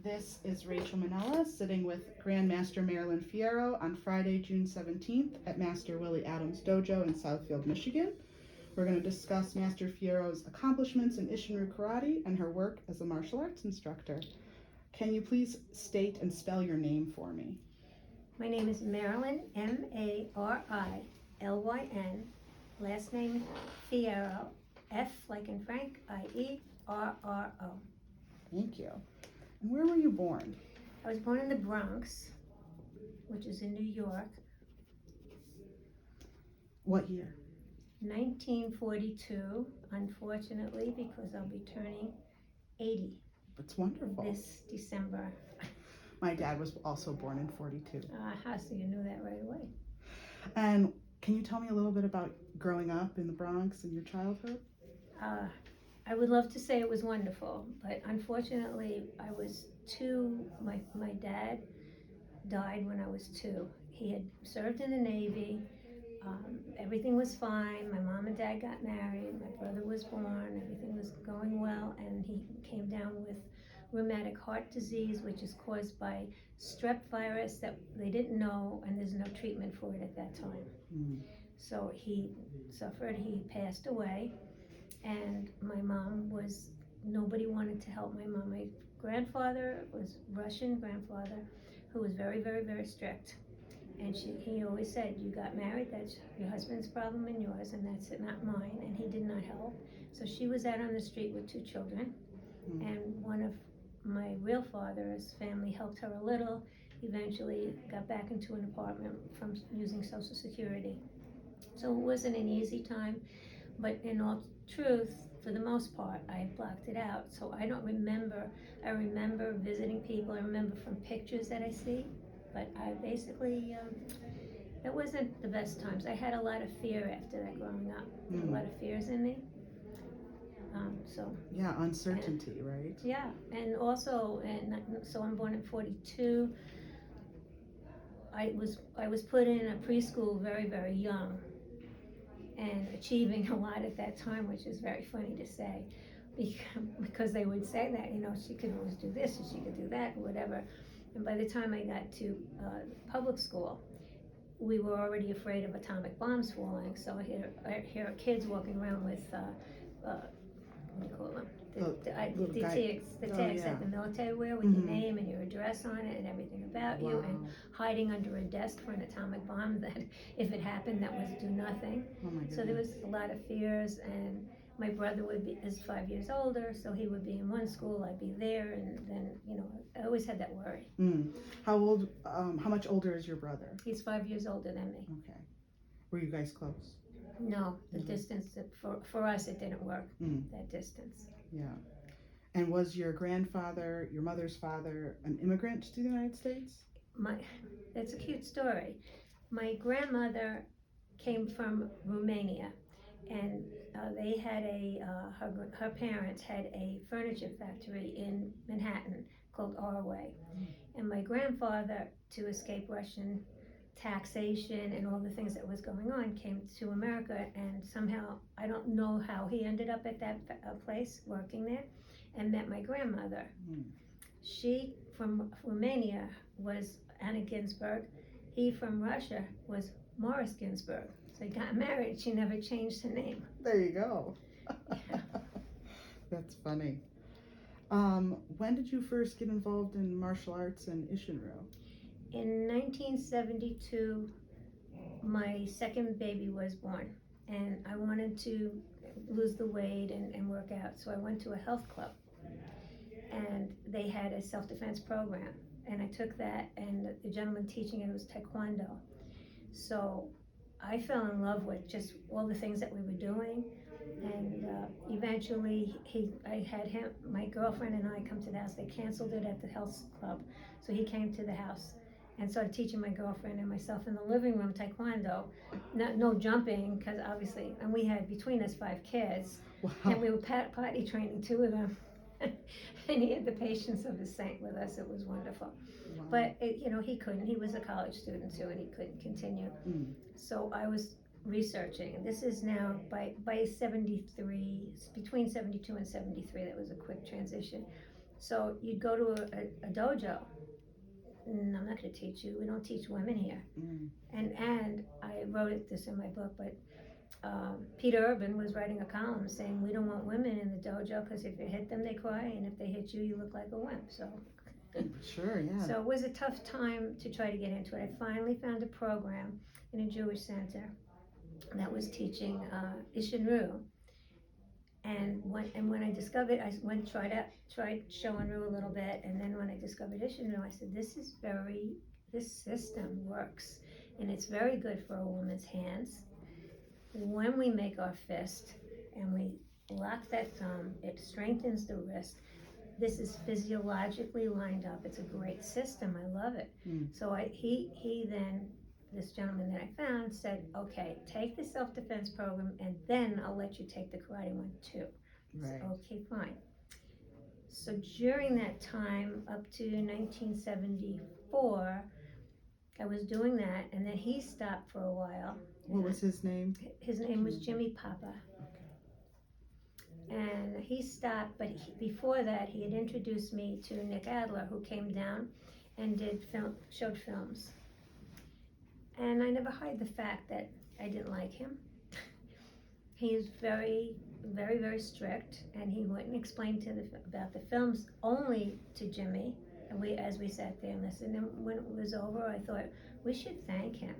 This is Rachel Manella sitting with Grandmaster Marilyn Fierro on Friday, June 17th at Master Willie Adams Dojo in Southfield, Michigan. We're going to discuss Master Fierro's accomplishments in Isshinryu Karate and her work as a martial arts instructor. Can you please state and spell your name for me? My name is Marilyn, M-A-R-I-L-Y-N. Last name Fierro, F like in Frank, I-E-R-R-O. Thank you. And where were you born? I was born in the Bronx, which is in New York, What year? 1942, unfortunately, because I'll be turning 80 That's wonderful. this December. My dad was also born in 42. So you knew that right away. And can you tell me a little bit about growing up in the Bronx and your childhood? I would love to say it was wonderful, but unfortunately I was two. My dad died when I was 2. He had served in the Navy. Everything was fine. My mom and dad got married. My brother was born. Everything was going well, and he came down with rheumatic heart disease, which is caused by strep virus that they didn't know, and there's no treatment for it at that time. So he suffered. He passed away. And my mom nobody wanted to help my mom. My grandfather was Russian grandfather who was very, very, very strict. And he always said, you got married, that's your husband's problem and yours, and that's it, not mine. And he did not help. So she was out on the street with 2 children. And one of my real father's family helped her a little, eventually got back into an apartment from using Social Security. So it wasn't an easy time, but in all truth, for the most part, I blocked it out. So I don't remember. I remember visiting people. I remember from pictures that I see, but I basically, it wasn't the best times. I had a lot of fear after that growing up. A lot of fears in me. Yeah, uncertainty, right? Yeah, and also, so I'm born in 42. I was put in a preschool very, very young, and achieving a lot at that time, which is very funny to say, because they would say that, she could always do this and she could do that or whatever. And by the time I got to public school, we were already afraid of atomic bombs falling. So I hear kids walking around with, what do you call them? The tags that the military wear with your name and your address on it and everything about you, and hiding under a desk for an atomic bomb that, if it happened, that was do nothing. So there was a lot of fears, and my brother is 5 years older, so he would be in one school, I'd be there, and then, I always had that worry. How much older is your brother? He's 5 years older than me. Okay. Were you guys close? No, the distance, for us, it didn't work, that distance. Yeah. And was your grandfather, your mother's father, an immigrant to the United States? It's a cute story. My grandmother came from Romania, and they had her parents had a furniture factory in Manhattan called Arway. And my grandfather, to escape Russian taxation and all the things that was going on, came to America, and somehow, I don't know how he ended up at that place working there, and met my grandmother. She from Romania was Anna Ginsburg. He from Russia was Morris Ginsburg. So they got married. She never changed her name. There you go. Yeah. That's funny. When did you first get involved in martial arts and Isshinryu? In 1972, my second baby was born, and I wanted to lose the weight and work out. So I went to a health club, and they had a self-defense program, and I took that, and the gentleman teaching it was Taekwondo. So I fell in love with just all the things that we were doing, and eventually I had my girlfriend and I come to the house. They canceled it at the health club, so he came to the house and started teaching my girlfriend and myself in the living room Taekwondo. No jumping, because obviously, and we had between us 5 kids. Wow. And we were potty training 2 of them. And he had the patience of a saint with us. It was wonderful. Wow. But he couldn't. He was a college student too, and he couldn't continue. So I was researching, and this is now by 73, between 72 and 73, that was a quick transition. So you'd go to a dojo. And I'm not going to teach you. We don't teach women here. Mm. And I wrote this in my book, but Peter Urban was writing a column saying we don't want women in the dojo because if you hit them, they cry, and if they hit you, you look like a wimp. So. Sure, yeah. So it was a tough time to try to get into it. I finally found a program in a Jewish center that was teaching Ishinru. And when I discovered, I went tried Shoenru a little bit, and then when I discovered Ishinru, I said, this system works, and it's very good for a woman's hands. When we make our fist and we lock that thumb, it strengthens the wrist. This is physiologically lined up. It's a great system. I love it. Mm. So he then, this gentleman that I found said, okay, take the self-defense program and then I'll let you take the karate one too. Right. I said, okay, fine. So during that time, up to 1974, I was doing that, and then he stopped for a while. What was his name? His name was Jimmy Papa. And he stopped, but before that, he had introduced me to Nick Adler, who came down and showed films. And I never hide the fact that I didn't like him. He was very, very, very strict, and he wouldn't explain about the films only to Jimmy. And as we sat there and listened, and when it was over, I thought we should thank him.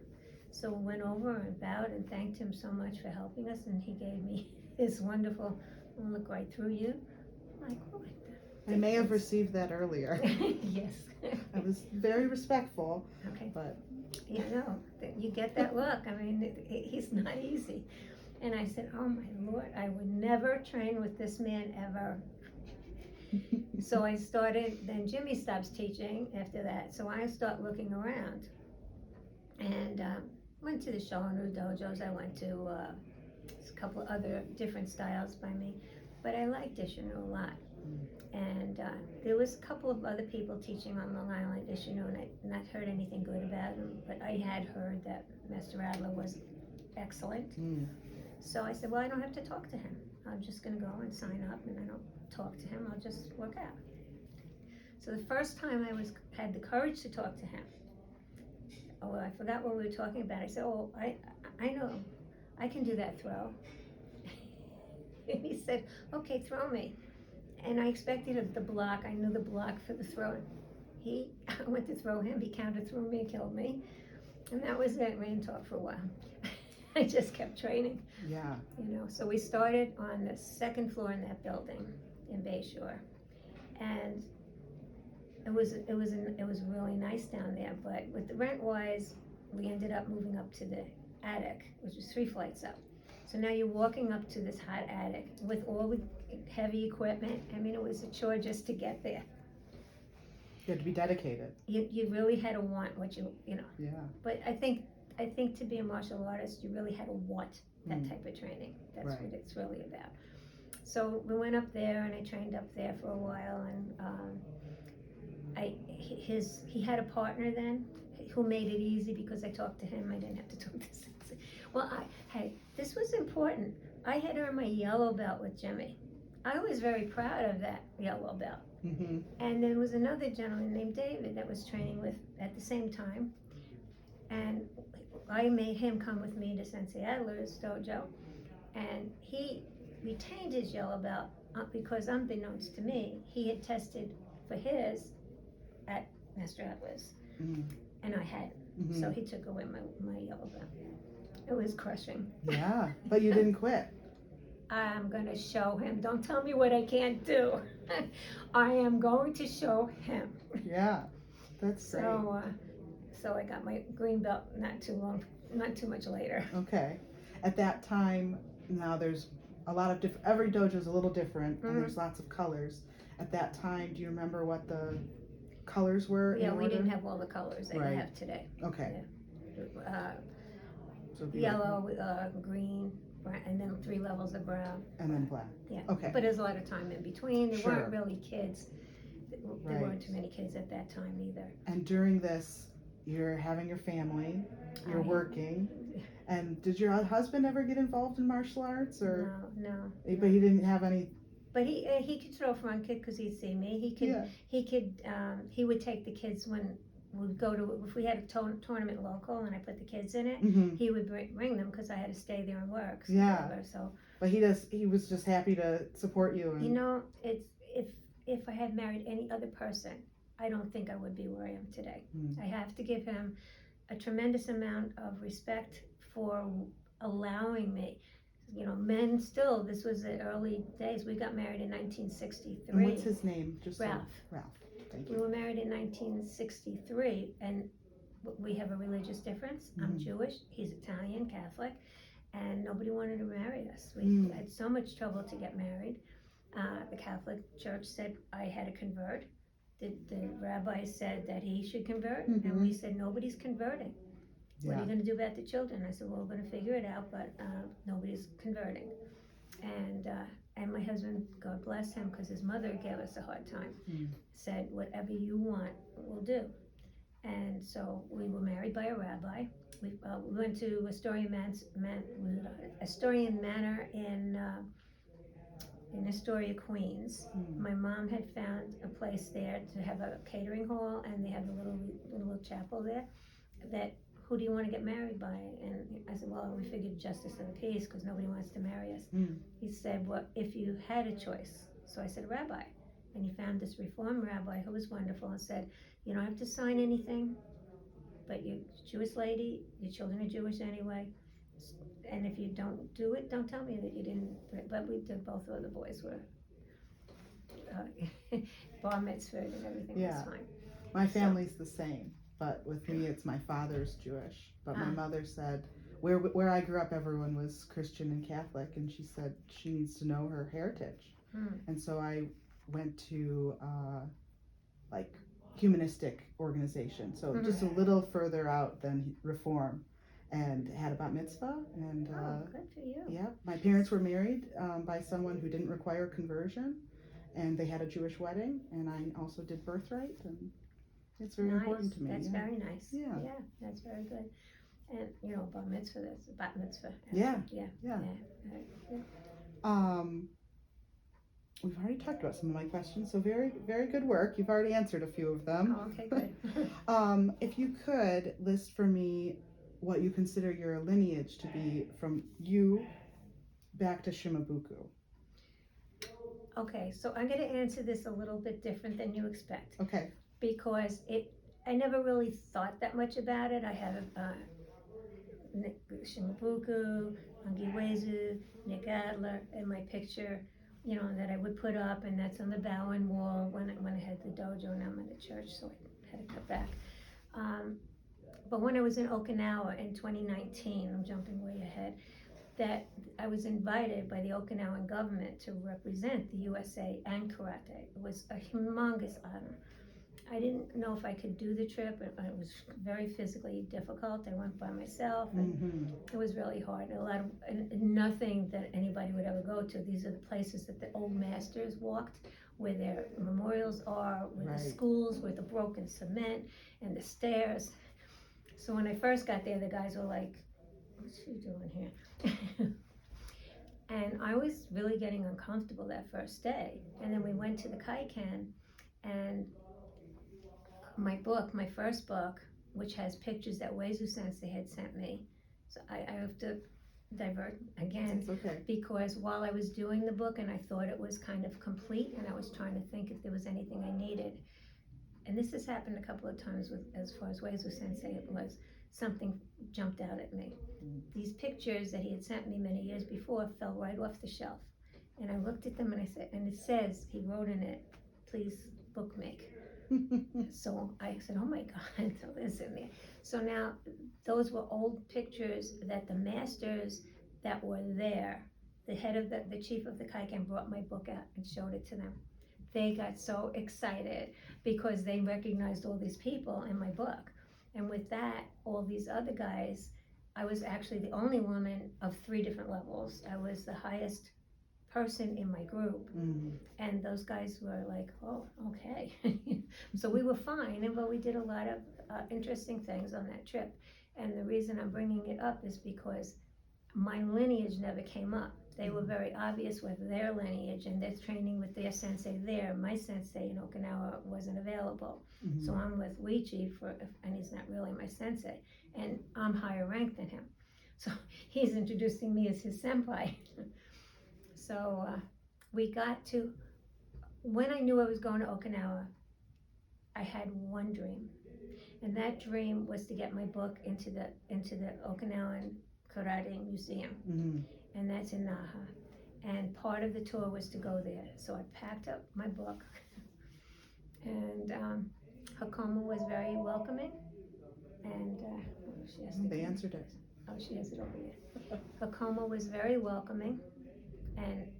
So I went over and bowed and thanked him so much for helping us, and he gave me his wonderful. I'll look right through you. I'm like, what? I may have received that earlier. Yes. I was very respectful. Okay. But you know, you get that look. I mean, he's not easy. And I said, oh my Lord, I would never train with this man ever. So I started, then Jimmy stops teaching after that. So I start looking around. And went to the Shoenru dojos. I went to a couple of other different styles by me. But I liked Ishinru a lot. And there was a couple of other people teaching on Long Island Ishinru, and I not heard anything good about them. But I had heard that Master Adler was excellent. Mm. So I said, well, I don't have to talk to him. I'm just going to go and sign up, and I don't talk to him. I'll just work out. So the first time I had the courage to talk to him, I forgot what we were talking about. I said, oh, I know, I can do that throw. And he said, okay, throw me. And I expected the block. I knew the block for the throw. I went to throw him. He counter threw me and killed me. And that was it. We didn't talk for a while. I just kept training. Yeah. You know, so we started on the second floor in that building in Bayshore. And it was really nice down there, but with the rent wise, we ended up moving up to the attic, which was 3 flights up. So now you're walking up to this hot attic with all the heavy equipment. I mean, it was a chore just to get there. You had to be dedicated. You really had to want what you know. Yeah. But I think to be a martial artist, you really had to want that type of training. That's Right. what it's really about. So we went up there, and I trained up there for a while, and he had a partner then who made it easy because I talked to him. I didn't have to talk to Sensei. Well, this was important. I had earned my yellow belt with Jimmy. I was very proud of that yellow belt. Mm-hmm. And there was another gentleman named David that was training with at the same time, and I made him come with me to Sensei Adler's dojo, and he retained his yellow belt because unbeknownst to me, he had tested for his at Master Adler's, and I hadn't. Mm-hmm. So he took away my yellow belt. It was crushing. Yeah, but you didn't quit. I'm going to show him. Don't tell me what I can't do. I am going to show him. Yeah, that's great. So I got my green belt not too much later. Okay. At that time, now there's a lot of every dojo is a little different, and there's lots of colors. At that time, do you remember what the colors were? Yeah, we didn't have all the colors that you have today. Okay. Yeah. So Yellow, green, and then 3 levels of brown. And then black. Yeah. Okay. But there's a lot of time in between. There Sure. weren't really kids. There Right. weren't too many kids at that time either. And during this, you're having your family, you're working, and did your husband ever get involved in martial arts, or? No. But he didn't have any But he could throw front kick because he'd see me. Yeah. He would take the kids when we'd go to, if we had a tournament local and I put the kids in it, Hmm. he would bring them because I had to stay there and work. So Yeah. whatever, so But he was just happy to support you. And you know, it's if I had married any other person, I don't think I would be where I am today. Mm. I have to give him a tremendous amount of respect for allowing me. You know, men still, this was the early days. We got married in 1963. And what's his name? Just Ralph. Ralph. Thank We you. were married in 1963, and we have a religious difference. I'm Mhm. Jewish, he's Italian, Catholic, and nobody wanted to marry us. We Mm. had so much trouble to get married. The Catholic Church said I had to convert. The rabbi said that he should convert, and we said nobody's converting. What are Yeah. you going to do about the children? I said, well, we're going to figure it out, but nobody's converting. And my husband, God bless him, because his mother gave us a hard time, said, whatever you want, we'll do. And so we were married by a rabbi. We went to Astoria Manor in Astoria, Queens. Mm. My mom had found a place there to have a catering hall, and they have a little chapel there. That, who do you want to get married by? And I said, well, we figured justice of the peace because nobody wants to marry us. Mm. He said, well, if you had a choice. So I said, rabbi. And he found this Reform rabbi who was wonderful and said, you don't have to sign anything, but you're a Jewish lady, your children are Jewish anyway. And if you don't do it, don't tell me that you didn't. But we did, both of the boys were bar mitzvahed and everything Yeah. was fine. My family's the same, but with me, it's my father's Jewish. But my mother said, where I grew up, everyone was Christian and Catholic, and she said she needs to know her heritage. And so I went to like humanistic organization, so just a little further out than Reform, and had a bat mitzvah. And Good for you. yeah, my parents were married by someone who didn't require conversion, and they had a Jewish wedding, and I also did birthright, and it's very important to me. That's yeah. very nice. Yeah. Yeah, that's very good. And you know, bar mitzvah, that's a bat mitzvah. Yeah. Yeah. Yeah. Yeah. We've already talked about some of my questions, so very, very good work. You've already answered a few of them. Oh, okay, good. If you could list for me what you consider your lineage to be from you back to Shimabuku. Okay, so I'm going to answer this a little bit different than you expect. Okay. Because I never really thought that much about it. I have Shimabuku, Angiwezu, Nick Adler, and my picture, you know, that I would put up, and that's on the Bowen wall when I had the dojo. Now I'm in the church, so I had to cut back. But when I was in Okinawa in 2019, I'm jumping way ahead, that I was invited by the Okinawan government to represent the USA and karate. It was a humongous honor. I didn't know if I could do the trip. It was very physically difficult. I went by myself, and it was really hard. And nothing that anybody would ever go to. These are the places that the old masters walked, where their memorials are, where the schools, where the broken cement and the stairs. So when I first got there, the guys were like, "What's she doing here?" And I was really getting uncomfortable that first day. And then we went to the Kaikan, and my first book, which has pictures that Uezu Sensei had sent me. So I have to divert again. It's okay. Because while I was doing the book and I thought it was kind of complete, and I was trying to think if there was anything I needed. And this has happened a couple of times with, as far as Uezu Sensei, it was something jumped out at me. These pictures that he had sent me many years before fell right off the shelf. And I looked at them and I said, and it says, he wrote in it, please bookmake. So I said, oh my God, so this in there. So now those were old pictures that the masters that were there, the head of the chief of the Kaikan brought my book out and showed it to them. They got so excited because they recognized all these people in my book. And with that, all these other guys, I was actually the only woman of 3 different levels. I was the highest person in my group. And those guys were like, oh, okay. So we were fine, but we did a lot of interesting things on that trip. And the reason I'm bringing it up is because my lineage never came up. They were very obvious with their lineage and their training with their sensei there. My sensei in Okinawa wasn't available. Mhm. So I'm with Uichi and he's not really my sensei, and I'm higher ranked than him. So he's introducing me as his senpai. So we got to, when I knew I was going to Okinawa, I had one dream. And that dream was to get my book into the Okinawan Karate Museum. Mhm. And that's in Naha. And part of the tour was to go there. So I packed up my book, and Hakoma was very welcoming. And she has to They answered it. Oh, she has it over there. Hakoma was very welcoming, and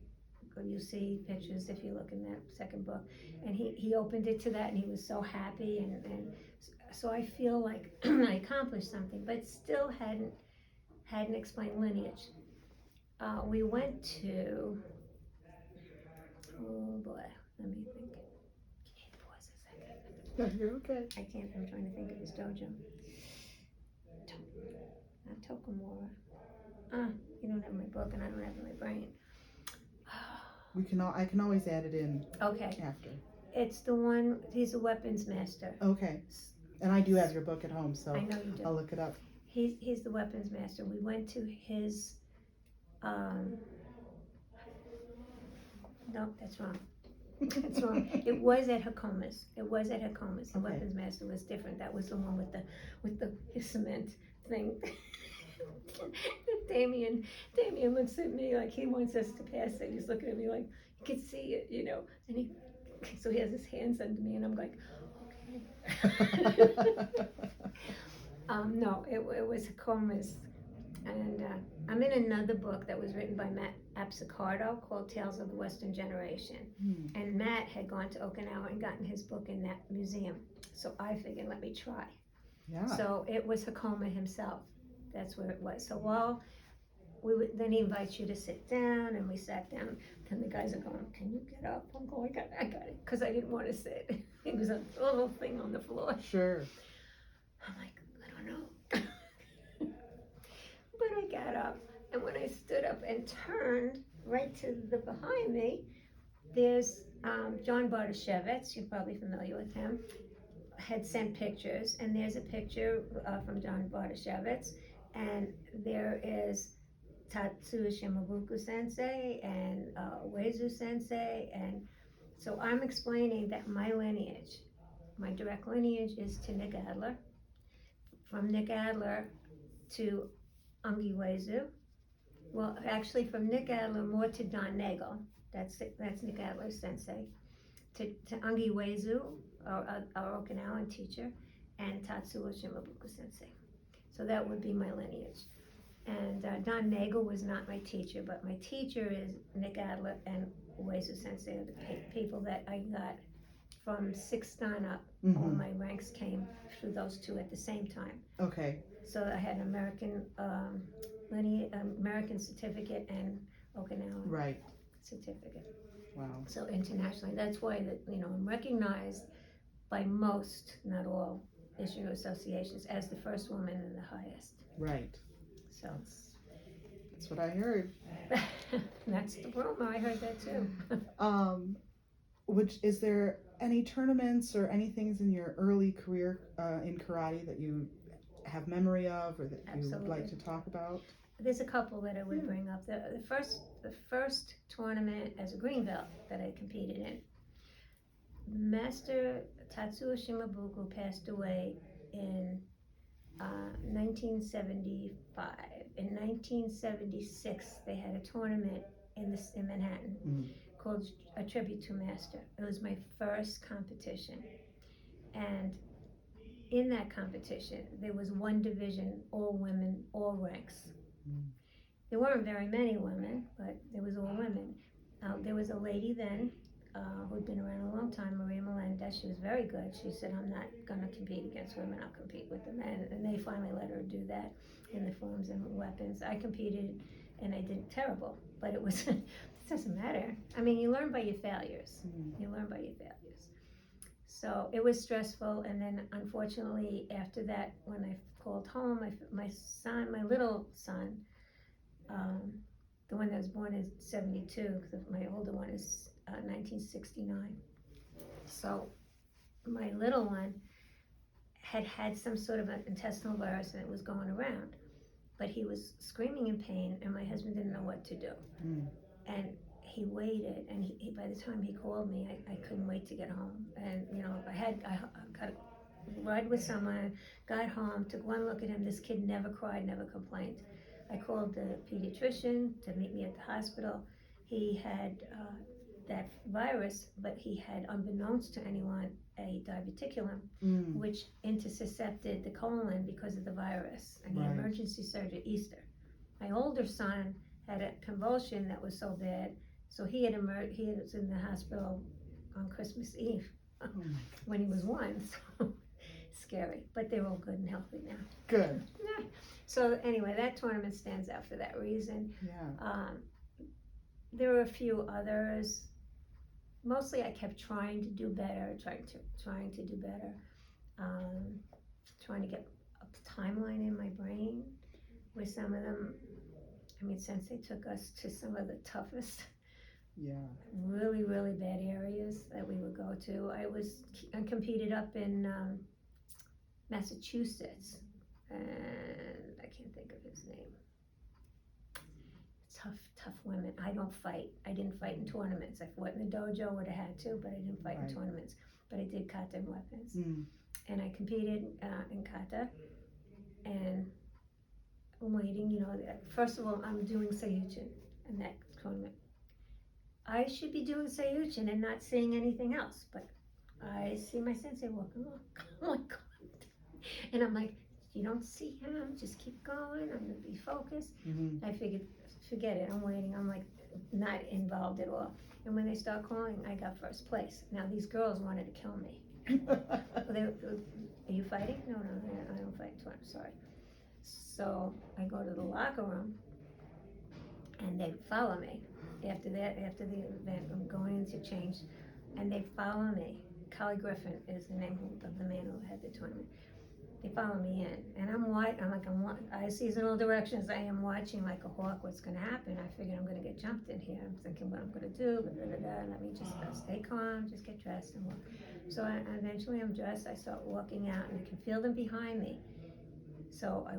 you see pictures if you look in that second book. And he opened it to that, and he was so happy, and so I feel like I accomplished something, but still hadn't explained lineage. We went to, oh boy, let me think. Pause a second. You're okay. I'm trying to think of his dojo. Not Tokumura. You don't have my book and I don't have my brain. I can always add it in Okay, after. it's the one, he's a weapons master. Okay. And I do have your book at home, so I know you do. I'll look it up. He's the weapons master. We went to his, no, that's wrong. That's wrong. It was at Hakoma's. The Okay. weapons master was different. That was the one with the cement thing. Damien looks at me like he wants us to pass it. He's looking at me like, you can see it, you know. And so he has his hands under me, and I'm like, okay. No, it was Hakoma's. And I'm in another book that was written by Matt Apsicardo called Tales of the Western Generation. Hmm. And Matt had gone to Okinawa and gotten his book in that museum. So I figured, let me try. Yeah. So it was Hakoma himself. That's where it was. So while then he invites you to sit down, and we sat down. And the guys are going, can you get up? I'm going, I got it. Because I didn't want to sit. It was a little thing on the floor. Sure. I'm like, I don't know. But I got up, and when I stood up and turned right to the behind me, there's John Bartoshevitz, you're probably familiar with him, had sent pictures, and there's a picture from John Bartoshevitz, and there is Tatsuya Shimabuku sensei and Uezu sensei, and so I'm explaining that my lineage, my direct lineage is to Nick Adler, from Nick Adler to Ungi Uezu. Well, actually, from Nick Adler more to Don Nagel. That's Nick Adler's sensei. To Ungi Uezu, our Okinawan teacher, and Tatsuya Shimabuku sensei. So that would be my lineage. And Don Nagel was not my teacher, but my teacher is Nick Adler and Uezu sensei, the people that I got from 6th dan up. Mm-hmm. All my ranks came through those two at the same time. Okay. So I had American certificate and Okinawan certificate. Wow. So internationally, that's why I'm recognized by most, not all, issue associations as the first woman and the highest. Right. So that's what I heard. That's the rumor. I heard that too. Is there any tournaments or any things in your early career in karate that you have memory of, or that you would like to talk about? There's a couple that I would bring up. The first tournament as a green belt that I competed in, Master Tatsuya Shimabuku passed away in 1975. In 1976, they had a tournament in Manhattan called A Tribute to Master. It was my first competition, and in that competition, there was one division, all women, all ranks. There weren't very many women, but there was all women. There was a lady then who'd been around a long time, Maria Melendez. She was very good. She said, I'm not going to compete against women, I'll compete with the men. And they finally let her do that in the forms and weapons. I competed, and I did terrible, but it doesn't matter. I mean, you learn by your failures. So it was stressful, and then unfortunately after that, when I called home, my little son, The one that was born in 72, because my older one is 1969. So my little one had some sort of an intestinal virus and it was going around. But he was screaming in pain and my husband didn't know what to do. Mm. And he waited, and he by the time he called me, I couldn't wait to get home. And I got a ride with someone, got home, took one look at him. This kid never cried, never complained. I called the pediatrician to meet me at the hospital. He had that virus, but he had, unbeknownst to anyone, a diverticulum, which intercepted the colon because of the virus, and he had emergency surgery at Easter. My older son had a convulsion that was so bad, so he was in the hospital on Christmas Eve when he was 1, so scary, but they're all good and healthy now. Good. Yeah. So anyway, that tournament stands out for that reason. Yeah. There were a few others. Mostly I kept trying to do better, trying to do better, trying to get a timeline in my brain with some of them. I mean, Sensei took us to some of the toughest, really, really bad areas that we would go to. I competed up in Massachusetts, and I can't think of his name. Tough women. I don't fight. I didn't fight in tournaments. I fought in the dojo, would have had to, but I didn't fight in tournaments. But I did kata and weapons. And I competed in kata, and I'm waiting, first of all, I'm doing Seiyuchin in that tournament. I should be doing Seiyuchin and not seeing anything else, but I see my sensei walking along. Oh my God. And I'm like, you don't see him, just keep going, I'm gonna be focused. I figured, forget it, I'm waiting, I'm like not involved at all. And when they start calling, I got first place. Now these girls wanted to kill me. Are you fighting? No, I don't fight, I'm sorry. So I go to the locker room and they follow me. After the event, I'm going in to change, and they follow me. Collie Griffin is the name of the man who had the tournament. They follow me in, and I see in all directions. I am watching like a hawk. What's going to happen? I figured I'm going to get jumped in here. I'm thinking what I'm going to do. Let me just stay calm, just get dressed and walk. So eventually I'm dressed. I start walking out, and I can feel them behind me. So I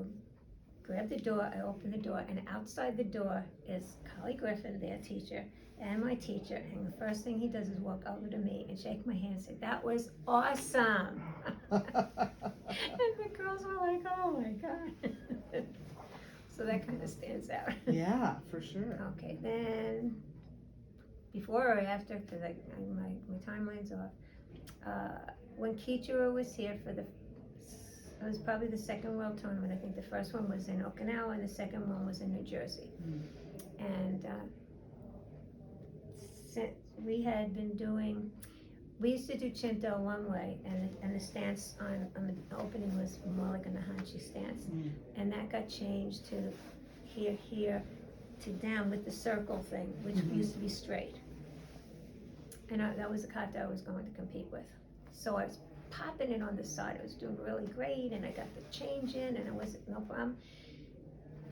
grab the door, I open the door, and outside the door is Collie Griffin, their teacher, and my teacher. And the first thing he does is walk over to me and shake my hand and say, "That was awesome." And the girls were like, "Oh my God." So that kind of stands out. Yeah, for sure. Okay, then before or after, because my timeline's off, when Kichiro was here for it was probably the second world tournament. I think the first one was in Okinawa and the second one was in New Jersey. And we had been we used to do Shinto one way, and the stance on the opening was more like a Nahanchi stance. And that got changed to here to down with the circle thing, which used to be straight. And that was the kata I was going to compete with. So I was popping it on the side. I was doing really great, and I got the change in, and it wasn't no problem.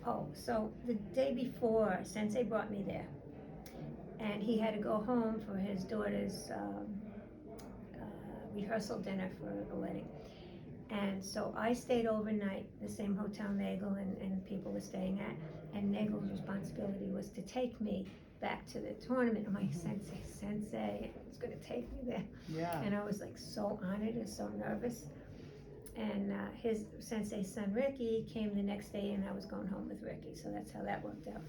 Oh, so the day before, Sensei brought me there, and he had to go home for his daughter's rehearsal dinner for the wedding. And so I stayed overnight, the same hotel Nagel and people were staying at, and Nagel's responsibility was to take me back to the tournament. I'm like, Sensei, it's gonna take me there. Yeah. And I was like so honored and so nervous. And his Sensei's son Ricky came the next day, and I was going home with Ricky, so that's how that worked out.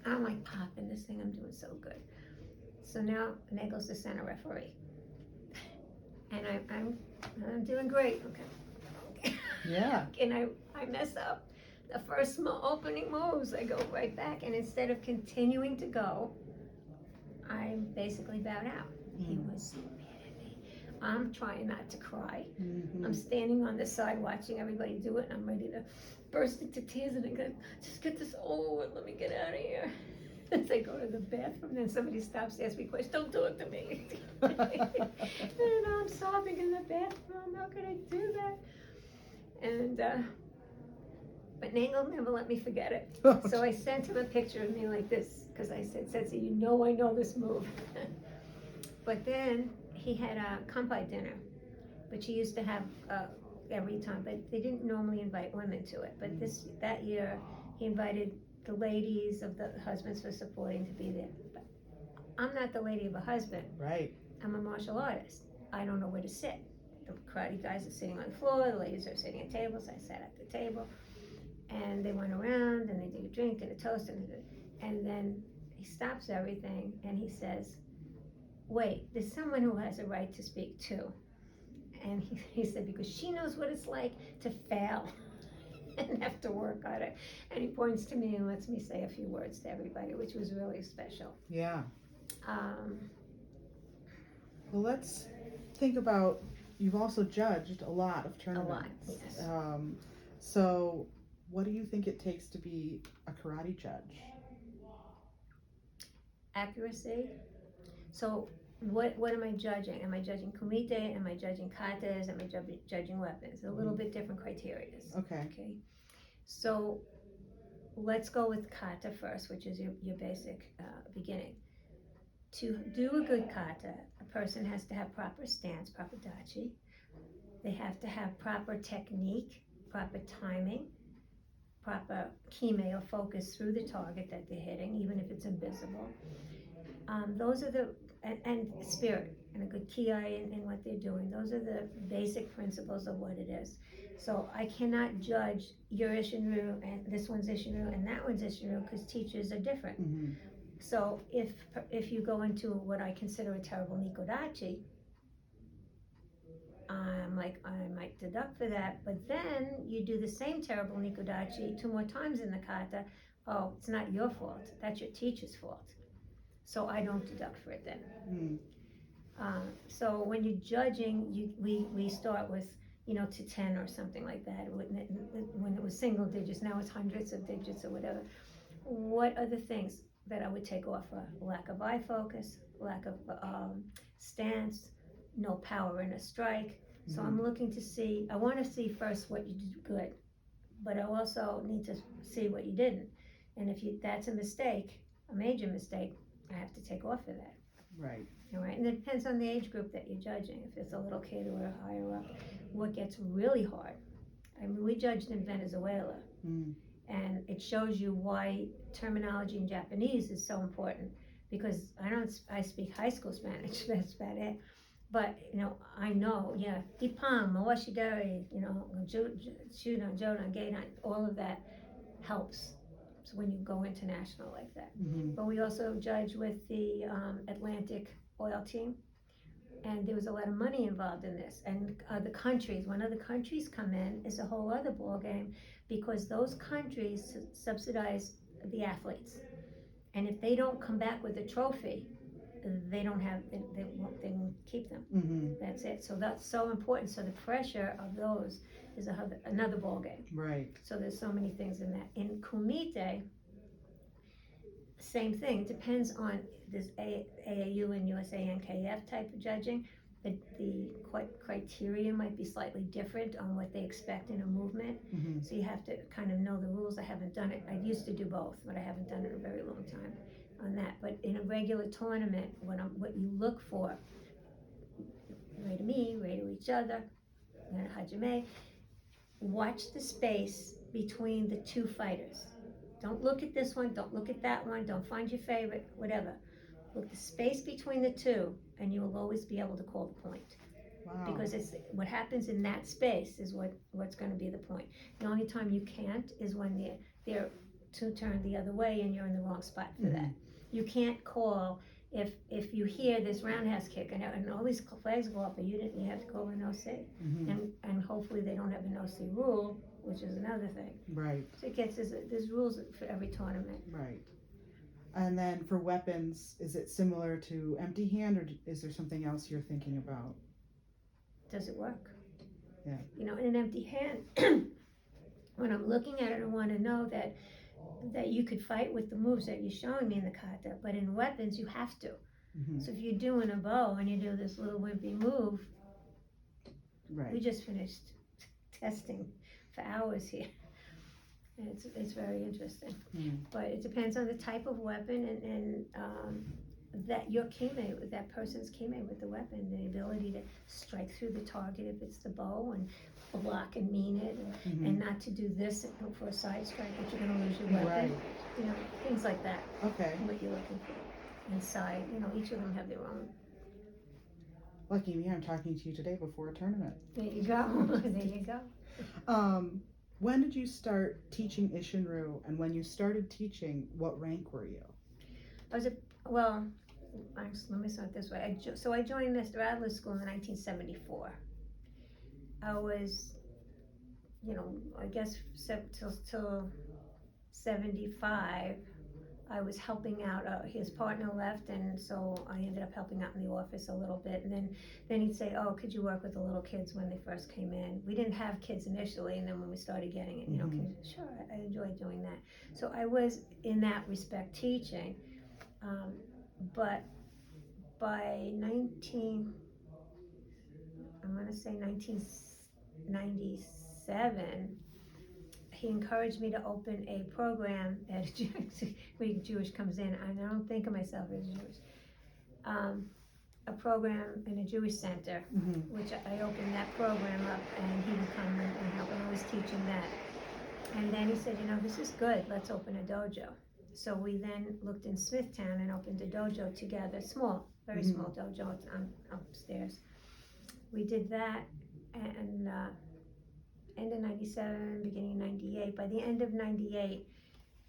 I'm like popping this thing, I'm doing so good. So now Nagel's the center referee. And I'm doing great, okay. Yeah. And I mess up the first opening moves. I go right back, and instead of continuing to go, I basically bowed out. He was so mad at me. I'm trying not to cry. I'm standing on the side watching everybody do it, and I'm ready to burst into tears, and I go, just get this over with, let me get out of here. As I go to the bathroom, then somebody stops, asks me questions, don't do it to me. And I'm sobbing in the bathroom, how could I do that? And but Nangle never let me forget it. So I sent him a picture of me like this, because I said, Setsi, you know I know this move. But then he had a kampai dinner, which he used to have every time, but they didn't normally invite women to it. But that year, he invited the ladies of the husbands for supporting to be there. But I'm not the lady of a husband. Right. I'm a martial artist. I don't know where to sit. The karate guys are sitting on the floor, the ladies are sitting at tables. I sat at the table, and they went around and they did a drink and a toast, and then he stops everything and he says, wait, there's someone who has a right to speak too. And he said, because she knows what it's like to fail and have to work on it. And he points to me and lets me say a few words to everybody, which was really special. Yeah. Well, let's think about, you've also judged a lot of tournaments. A lot, yes. So what do you think it takes to be a karate judge? Accuracy. So what am I judging? Am I judging kumite? Am I judging katas? Am I judging weapons? A little bit different criteria. Okay. So let's go with kata first, which is your basic beginning. To do a good kata, a person has to have proper stance, proper dachi. They have to have proper technique, proper timing, proper kime or focus through the target that they're hitting, even if it's invisible. Those are and spirit and a good ki in what they're doing. Those are the basic principles of what it is. So I cannot judge your Isshinryu and this one's Isshinryu and that one's Isshinryu because teachers are different. Mm-hmm. So if you go into what I consider a terrible nikodachi, I might deduct for that, but then you do the same terrible nikodachi 2 more times in the kata. Oh, it's not your fault. That's your teacher's fault. So I don't deduct for it then. Mm. So when you're judging, we start with, to 10 or something like that. When it was single digits, now it's hundreds of digits or whatever. What are the things that I would take off? Lack of eye focus, lack of stance, no power in a strike. So I'm looking to see, I want to see first what you did good, but I also need to see what you didn't. And if that's a mistake, a major mistake, I have to take off of that. Right. All right, and it depends on the age group that you're judging. If it's a little kid or higher up, what gets really hard. I mean, we judged in Venezuela, and it shows you why terminology in Japanese is so important. Because I speak high school Spanish. That's about it. But I know, Ipan, Mawashidari, Shudan, Jodan, Gaidan, all of that helps. So when you go international like that. Mm-hmm. But we also judge with the Atlantic oil team, and there was a lot of money involved in this. And the countries, when other countries come in, is a whole other ball game, because those countries subsidize the athletes. And if they don't come back with a trophy, they won't keep them. Mm-hmm. That's it. So that's so important. So the pressure of those is another ball game. Right. So there's so many things in that. In kumite, same thing. It depends on this AAU and USANKF type of judging. The criteria might be slightly different on what they expect in a movement. Mm-hmm. So you have to kind of know the rules. I haven't done it. I used to do both, but I haven't done it in a very long time on that. But in a regular tournament, what you look for, ray to me, ray to each other, and hajime, watch the space between the two fighters. Don't look at this one, don't look at that one, don't find your favorite, whatever. Look the space between the two, and you will always be able to call the point. Wow. Because it's what happens in that space is what's going to be the point. The only time you can't is when they're turned the other way and you're in the wrong spot for that. You can't call if you hear this roundhouse kick and all these flags go up, and you have to call an OC. And hopefully they don't have an OC rule, which is another thing. Right. So there's rules for every tournament. Right. And then for weapons, is it similar to empty hand, or is there something else you're thinking about? Does it work? Yeah. In an empty hand, when I'm looking at it, I want to know that you could fight with the moves that you're showing me in the kata, but in weapons, you have to. Mm-hmm. So if you're doing a bow and you do this little wimpy move, right. We just finished testing for hours here. and it's very interesting. Mm. But it depends on the type of weapon and that your kime, that person's kime with the weapon, the ability to strike through the target if it's the bow and block and mean it, and not to do this for a side strike, but you're gonna lose your weapon. Right. You know, things like that, Okay. what you're looking for. Inside, you know, each of them have their own. Lucky me, I'm talking to you today before a tournament. There you go. There you go. When did you start teaching Isshinryu, and when you started teaching, what rank were you? Well, let me start this way. So I joined Mr. Adler's school in 1974. I was, you know, I guess till 75. I was helping out. His partner left, and so I ended up helping out in the office a little bit. And then he'd say, "Oh, could you work with the little kids when they first came in?" We didn't have kids initially, and then when we started getting it, you know, sure, I enjoyed doing that. So I was in that respect teaching, but by 1997. He encouraged me to open a program at when Jewish comes in, and I don't think of myself as Jewish. A program in a Jewish center, which I opened that program up, and he would come and help, and I was teaching that. And then he said, you know, this is good, let's open a dojo. So we then looked in Smithtown and opened a dojo together, small, very small dojo, it's upstairs. We did that, and end of 97, beginning of 98. By the end of 98,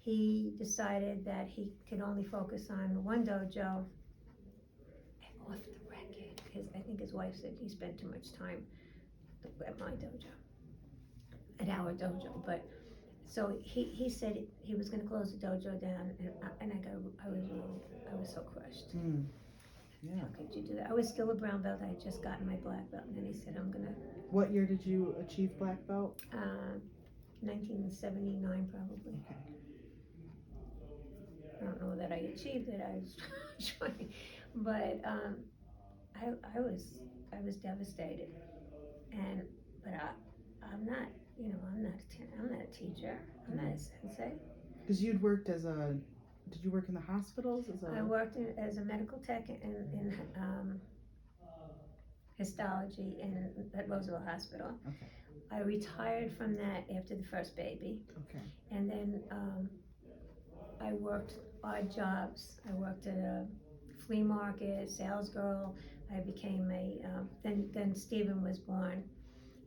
he decided that he could only focus on one dojo. And off the record, I think his wife said he spent too much time at my dojo, at our dojo. But so he said he was going to close the dojo down, and I was so crushed. Yeah. How could you do that? I was still a brown belt. I had just gotten my black belt, and then he said, "I'm gonna." What year did you achieve black belt? 1979 probably. Okay. I don't know that I achieved it. I was trying, but I was devastated, but I'm not, you know, I'm not a teacher. I'm not a sensei. Because you'd worked did you work in the hospitals I worked as a medical tech in histology at Roosevelt Hospital. Okay. I retired from that after the first baby. Okay. And then I worked odd jobs. I worked at a flea market, sales girl. I became then Stephen was born.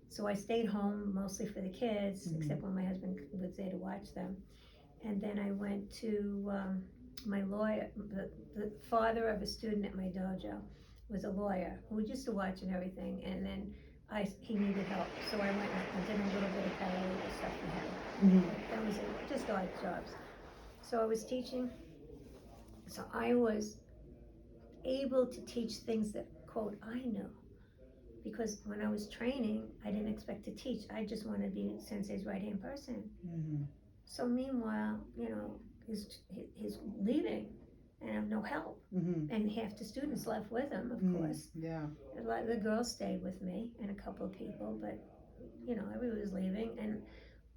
So I stayed home mostly for the kids, except when my husband was there to watch them. And then I went to my lawyer, the father of a student at my dojo was a lawyer who used to watch and everything. And then he needed help. So I went and did a little bit of paralegal stuff for him. That was it, just odd jobs. So I was teaching. So I was able to teach things that, quote, I knew. Because when I was training, I didn't expect to teach. I just wanted to be Sensei's right-hand person. So meanwhile, you know, he's leaving and I have no help. And half the students left with him, of course. Yeah. A lot of the girls stayed with me and a couple of people, but, you know, everybody was leaving and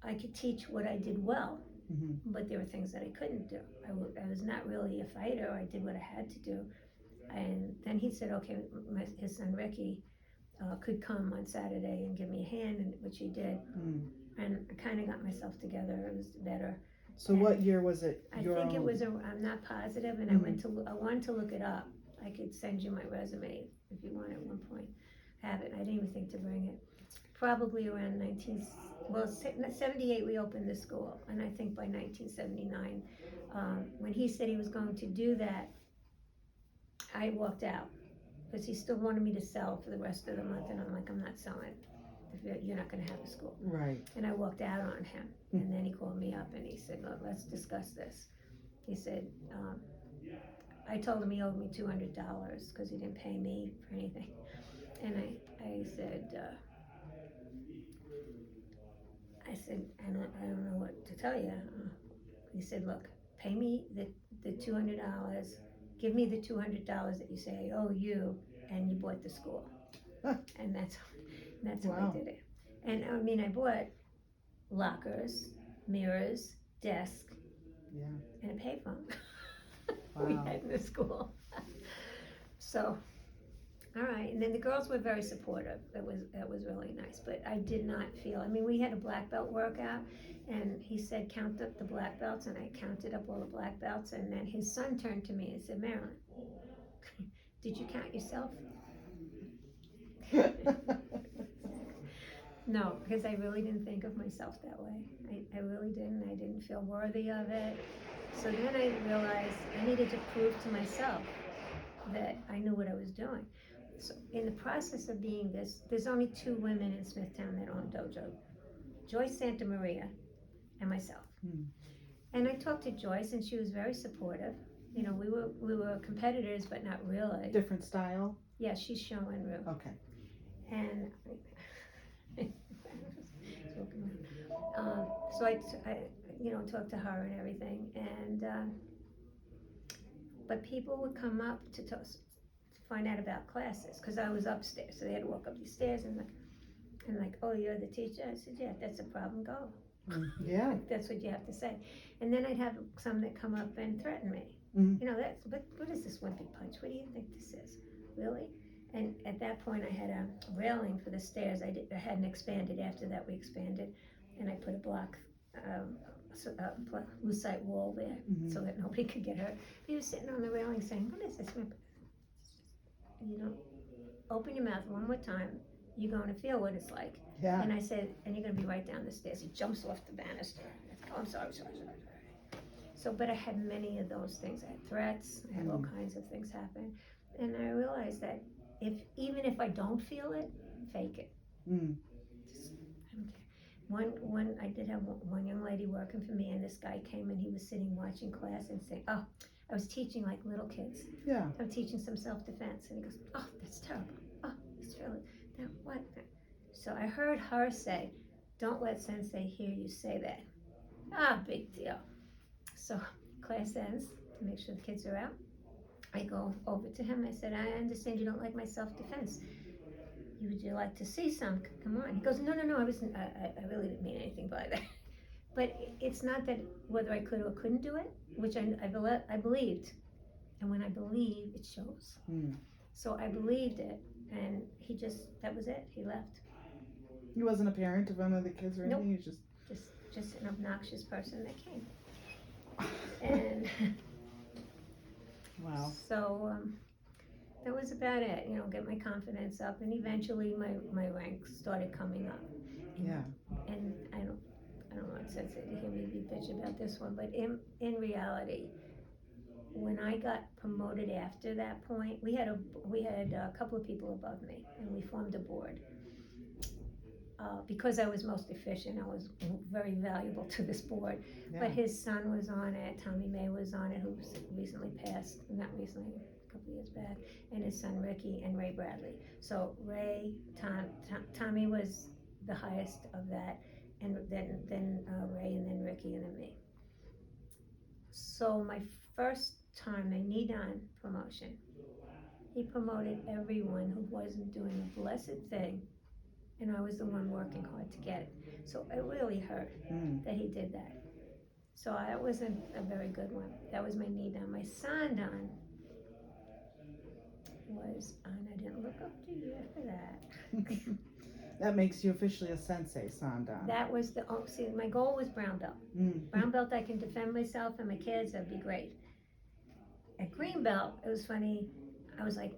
I could teach what I did well. But there were things that I couldn't do. I was not really a fighter. I did what I had to do. And then he said, okay, his son Ricky could come on Saturday and give me a hand, which he did. And I kind of got myself together. It was better. So what year was it? I think it was, I'm not positive, and I wanted to look it up. I could send you my resume if you want at one point. Have it. I didn't even think to bring it. Probably around 78 we opened the school, and I think by 1979, when he said he was going to do that, I walked out because he still wanted me to sell for the rest of the month, and I'm like, I'm not selling. You're not going to have a school. Right. And I walked out on him, and then he called me up and he said, well, let's discuss this. He said, I told him he owed me $200 because he didn't pay me for anything. And I said, I don't know what to tell you. He said, look, pay me the $200, give me the $200 that you say I owe you, and you bought the school. And that's how I did it. And I mean, I bought lockers, mirrors, desk, Yeah. and a payphone. We Wow. had in the school. So, all right, and then the girls were very supportive. That was really nice. But I did not feel. I mean, we had a black belt workout, and he said count up the black belts, and I counted up all the black belts. And then his son turned to me and said, "Marilyn, did you count yourself?" No, because I really didn't think of myself that way. I really didn't. I didn't feel worthy of it. So then I realized I needed to prove to myself that I knew what I was doing. So in the process of being this, there's only 2 women in Smithtown that own dojo, Joyce Santa Maria and myself. Hmm. And I talked to Joyce, and she was very supportive. You know, we were competitors, but not really. Different style? Yeah, she's Shorin-ryu. Okay. And so I talked to her and everything, and but people would come up to find out about classes, because I was upstairs, so they had to walk up these stairs, and like, oh, you're the teacher? I said, yeah, if that's a problem, go. Yeah. That's what you have to say. And then I'd have some that come up and threaten me. Mhm. You know, what is this wimpy punch? What do you think this is? Really? And at that point, I had a railing for the stairs. I hadn't expanded. After that, we expanded, and I put a block, lucite wall there, so that nobody could get hurt. He was sitting on the railing saying, "What is this? You know, open your mouth one more time. You're going to feel what it's like." Yeah. And I said, "And you're going to be right down the stairs." He jumps off the banister. Oh, I'm sorry. So, but I had many of those things. I had threats. I had all kinds of things happen, and I realized that even if I don't feel it, fake it. Just, I don't care. One I did have one young lady working for me, and this guy came and he was sitting watching class and saying, "Oh, I was teaching like little kids. Yeah. I'm teaching some self-defense," and he goes, "Oh, that's terrible. Oh, it's really that what?" So I heard her say, "Don't let Sensei hear you say that." Ah, big deal. So class ends, to make sure the kids are out. I go over to him. I said, "I understand you don't like my self-defense. Would you like to see some? Come on." He goes, "No. I wasn't. I really didn't mean anything by that." But it's not that whether I could or couldn't do it, which I believed, and when I believe, it shows. So I believed it, and that was it. He left. He wasn't a parent of one of the kids or anything. Nope. He was Just an obnoxious person that came. And wow. so that was about it. Get my confidence up, and eventually my rank started coming up. Yeah. And I don't want Sensei to hear me be bitch about this one, but in reality, when I got promoted after that point, we had a couple of people above me, and we formed a board. Because I was most efficient, I was very valuable to this board. Yeah. But his son was on it, Tommy May was on it, who recently passed, not recently, a couple years back, and his son Ricky and Ray Bradley. So Ray, Tommy was the highest of that, and then Ray, and then Ricky, and then me. So my first time, my Nidan promotion, he promoted everyone who wasn't doing a blessed thing, and I was the one working hard to get it. So it really hurt that he did that. So that wasn't a very good one. That was my Nidan. My Sandan was, and I didn't look up to you after that. That makes you officially a sensei, Sandan. That was see, my goal was brown belt. Brown belt, I can defend myself and my kids, that'd be great. At green belt, it was funny. I was like,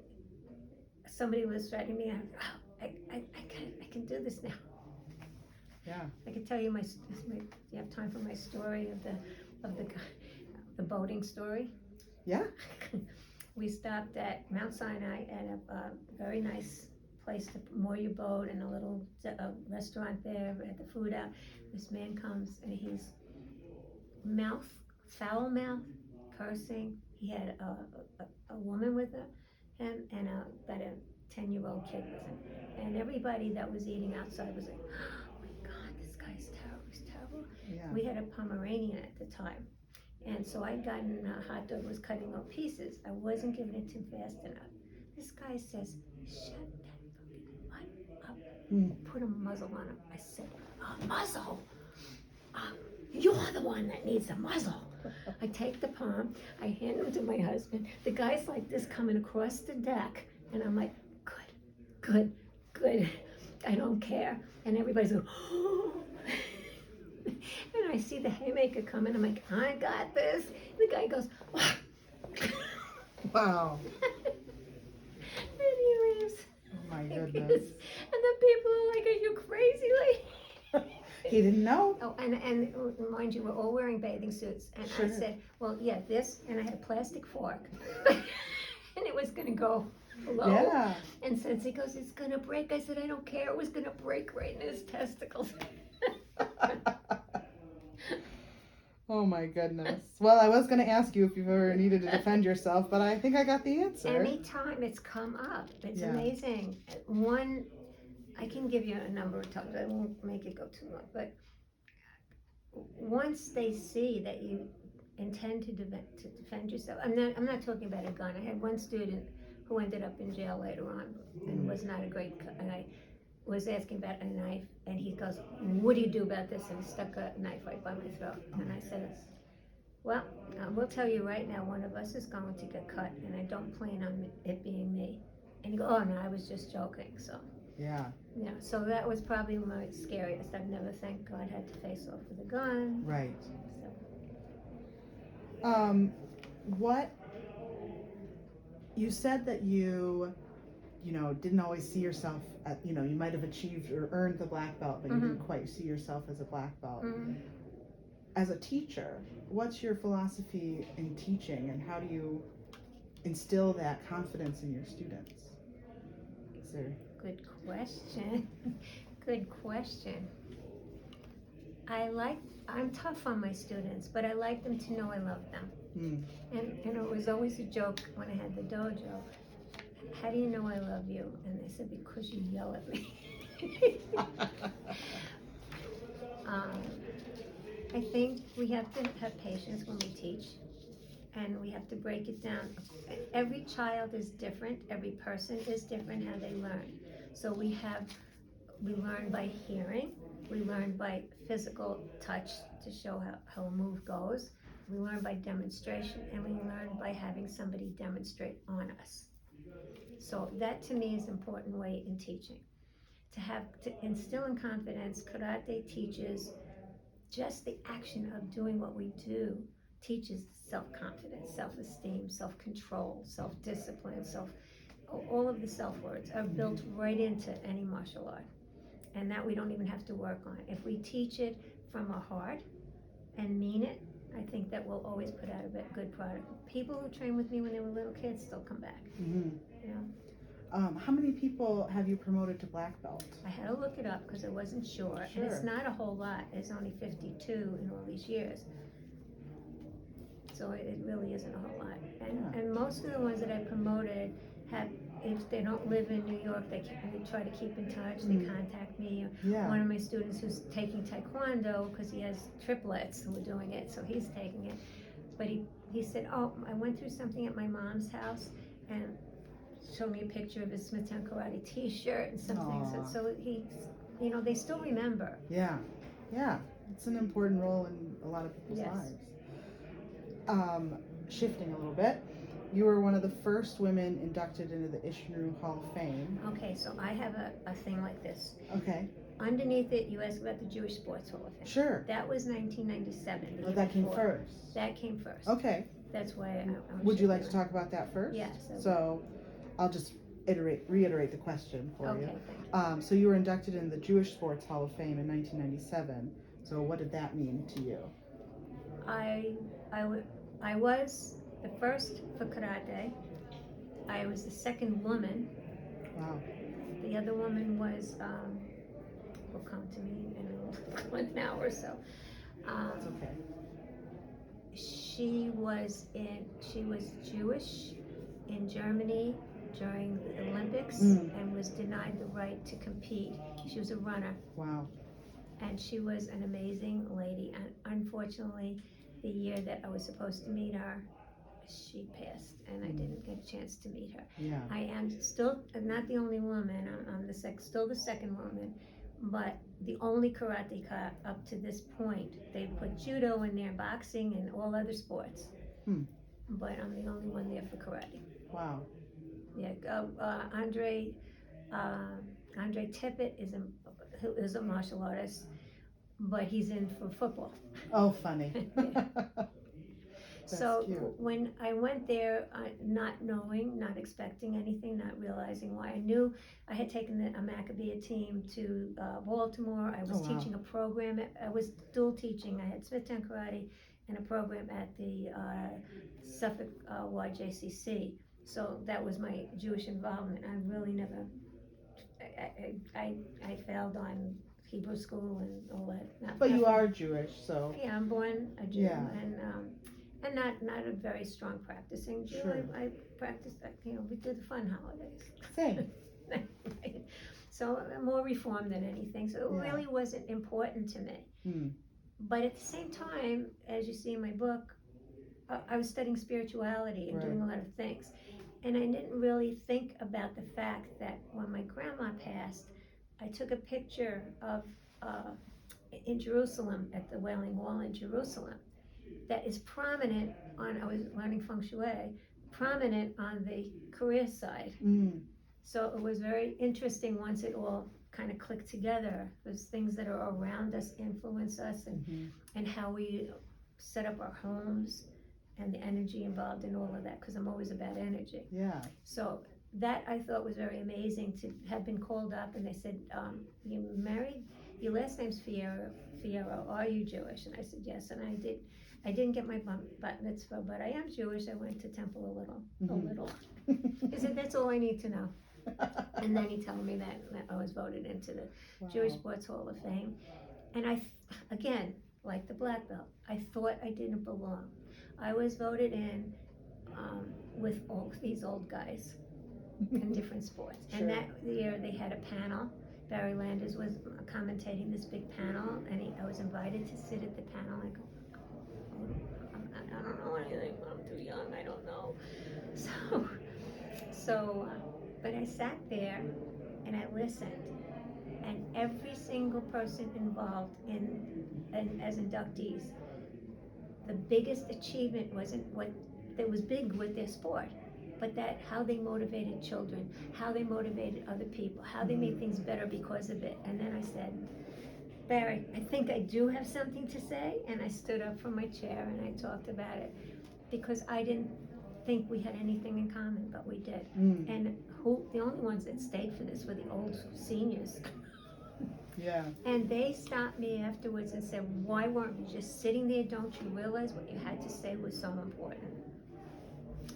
somebody was threatening me. I can do this now. Yeah. I could tell you do you have time for my story of the boating story? Yeah. We stopped at Mount Sinai at a very nice place to moor your boat, and a little restaurant there. We had the food out. This man comes, and he's foul mouth, cursing. He had a woman with him, and about a 10-year-old kid with him. And everybody that was eating outside was like, "Oh my God, this guy's terrible, he's terrible." Yeah. We had a Pomeranian at the time. And so I'd gotten a hot dog, was cutting up pieces. I wasn't giving it to him fast enough. This guy says, "Shut that fucking butt up." Put a muzzle on him. I said, "A muzzle? You're the one that needs a muzzle. I take the palm, I hand him to my husband. The guy's like this coming across the deck, and I'm like, good, good, good. I don't care. And everybody's like, oh. And I see the haymaker coming. I'm like, I got this. The guy goes, oh. Wow. And he leaves. Oh my And goodness. the people are like, are you crazy, lady? He didn't know. Oh, and mind you, we're all wearing bathing suits. And I Sure. said, well, yeah, this, and I had a plastic fork. And it was gonna go low. Yeah. And since he goes, it's gonna break, I said, I don't care, it was gonna break right in his testicles. Oh my goodness. Well, I was going to ask you if you've ever needed to defend yourself, but I think I got the answer. Anytime it's come up, it's Yeah. amazing. I can give you a number of times, I won't make it go too long, but once they see that you intend to defend yourself, I'm not talking about a gun. I had one student who ended up in jail later on and was not a great, and I was asking about a knife, and he goes, what do you do about this? And he stuck a knife right by my throat. And I said, well, we'll tell you right now, one of us is going to get cut, and I don't plan on it being me. And he goes, oh no, I was just joking. So Yeah. yeah, so that was probably my scariest. I've never, thank God, had to face off with a gun. Right. So. What you said that you didn't always see yourself at, you might have achieved or earned the black belt, but you didn't quite see yourself as a black belt. Mm-hmm. As a teacher, what's your philosophy in teaching, and how do you instill that confidence in your students? Is there... Good question. Good question. I'm tough on my students, but I like them to know I love them. Mm. And it was always a joke when I had the dojo. How do you know I love you? And they said, because you yell at me. I think we have to have patience when we teach, and we have to break it down. Every child is different, every person is different how they learn. So we learn by hearing, we learn by physical touch to show how a move goes, we learn by demonstration, and we learn by having somebody demonstrate on us. So that to me is an important way in teaching. To instill in confidence, karate teaches just the action of doing what we do teaches self-confidence, self-esteem, self-control, self-discipline, all of the self-words are built right into any martial art, and that we don't even have to work on. If we teach it from our heart and mean it, I think that we'll always put out a good product. People who trained with me when they were little kids still come back. Mm-hmm. You know? How many people have you promoted to black belt? I had to look it up because I wasn't sure. And it's not a whole lot. There's only 52 in all these years. So it really isn't a whole lot. And most of the ones that I promoted if they don't live in New York, they try to keep in touch. They contact me. Yeah. One of my students who's taking Taekwondo because he has triplets who are doing it, so he's taking it. But he said, oh, I went through something at my mom's house, and showed me a picture of his Smithtown Karate t-shirt and something. So he, they still remember. Yeah. It's an important role in a lot of people's lives. Shifting a little bit, you were one of the first women inducted into the Isshinryu Hall of Fame. Okay, so I have a thing like this. Okay. Underneath it, you asked about the Jewish Sports Hall of Fame. Sure. That was 1997. Oh, that came first. That came first. Okay. That's why Would you like to talk about that first? Yes. So I'll just reiterate the question for you. Okay, thank you. So you were inducted in the Jewish Sports Hall of Fame in 1997. So what did that mean to you? I was the first for karate. I was the second woman. Wow. The other woman was, will come to me in an hour or so. That's okay. She was Jewish in Germany during the Olympics and was denied the right to compete. She was a runner. Wow. And she was an amazing lady. And unfortunately, the year that I was supposed to meet her, she passed, and I didn't get a chance to meet her. Yeah. I am still not the only woman. I'm still the second woman, but the only karateka up to this point. They put judo in there, boxing, and all other sports. Hmm. But I'm the only one there for karate. Wow. Yeah, Andre Tippett who is a martial artist, but he's in for football. Oh, funny. Yeah. That's So cute. when I went there, not knowing, not expecting anything, not realizing why, I knew I had taken a Maccabea team to Baltimore. I was Oh, wow. teaching a program. I was dual teaching. I had Smithtown Karate and a program at the Suffolk YJCC. So that was my Jewish involvement. I really never, I failed on Hebrew school and all that. But you Nothing. are Jewish, so. Yeah, I'm born a Jew, Yeah. and not a very strong practicing Jew. Sure. I practiced, we do the fun holidays. Same. Right. So I'm more reformed than anything. So it Yeah. really wasn't important to me. Hmm. But at the same time, as you see in my book, I was studying spirituality and doing a lot of things, and I didn't really think about the fact that when my grandma passed, I took a picture of. In Jerusalem, at the Wailing Wall in Jerusalem, that is prominent on, I was learning feng shui, prominent on the career side. Mm. So it was very interesting once it all kind of clicked together. Those things that are around us influence us, and how we set up our homes and the energy involved in all of that, because I'm always about energy. Yeah. So that I thought was very amazing to have been called up, and they said, you married, your last name's Fierro, are you Jewish? And I said yes, and I didn't get my bat mitzvah, but I am Jewish. I went to temple a little. He said, that's all I need to know. And then he told me that I was voted into the Wow. Jewish Sports Hall of Fame. And again, like the black belt, I thought I didn't belong. I was voted in with all these old guys in different sports. Sure. And that year they had a panel. Barry Landers was commentating this big panel, and I was invited to sit at the panel. I go, I don't know anything. I'm too young. I don't know. But I sat there and I listened, and every single person involved as inductees, the biggest achievement wasn't what that was big with their sport, but that how they motivated children, how they motivated other people, how they made things better because of it. And then I said, Barry, I think I do have something to say. And I stood up from my chair and I talked about it, because I didn't think we had anything in common, but we did. And the only ones that stayed for this were the old seniors. Yeah. And they stopped me afterwards and said, why weren't you just sitting there? Don't you realize what you had to say was so important?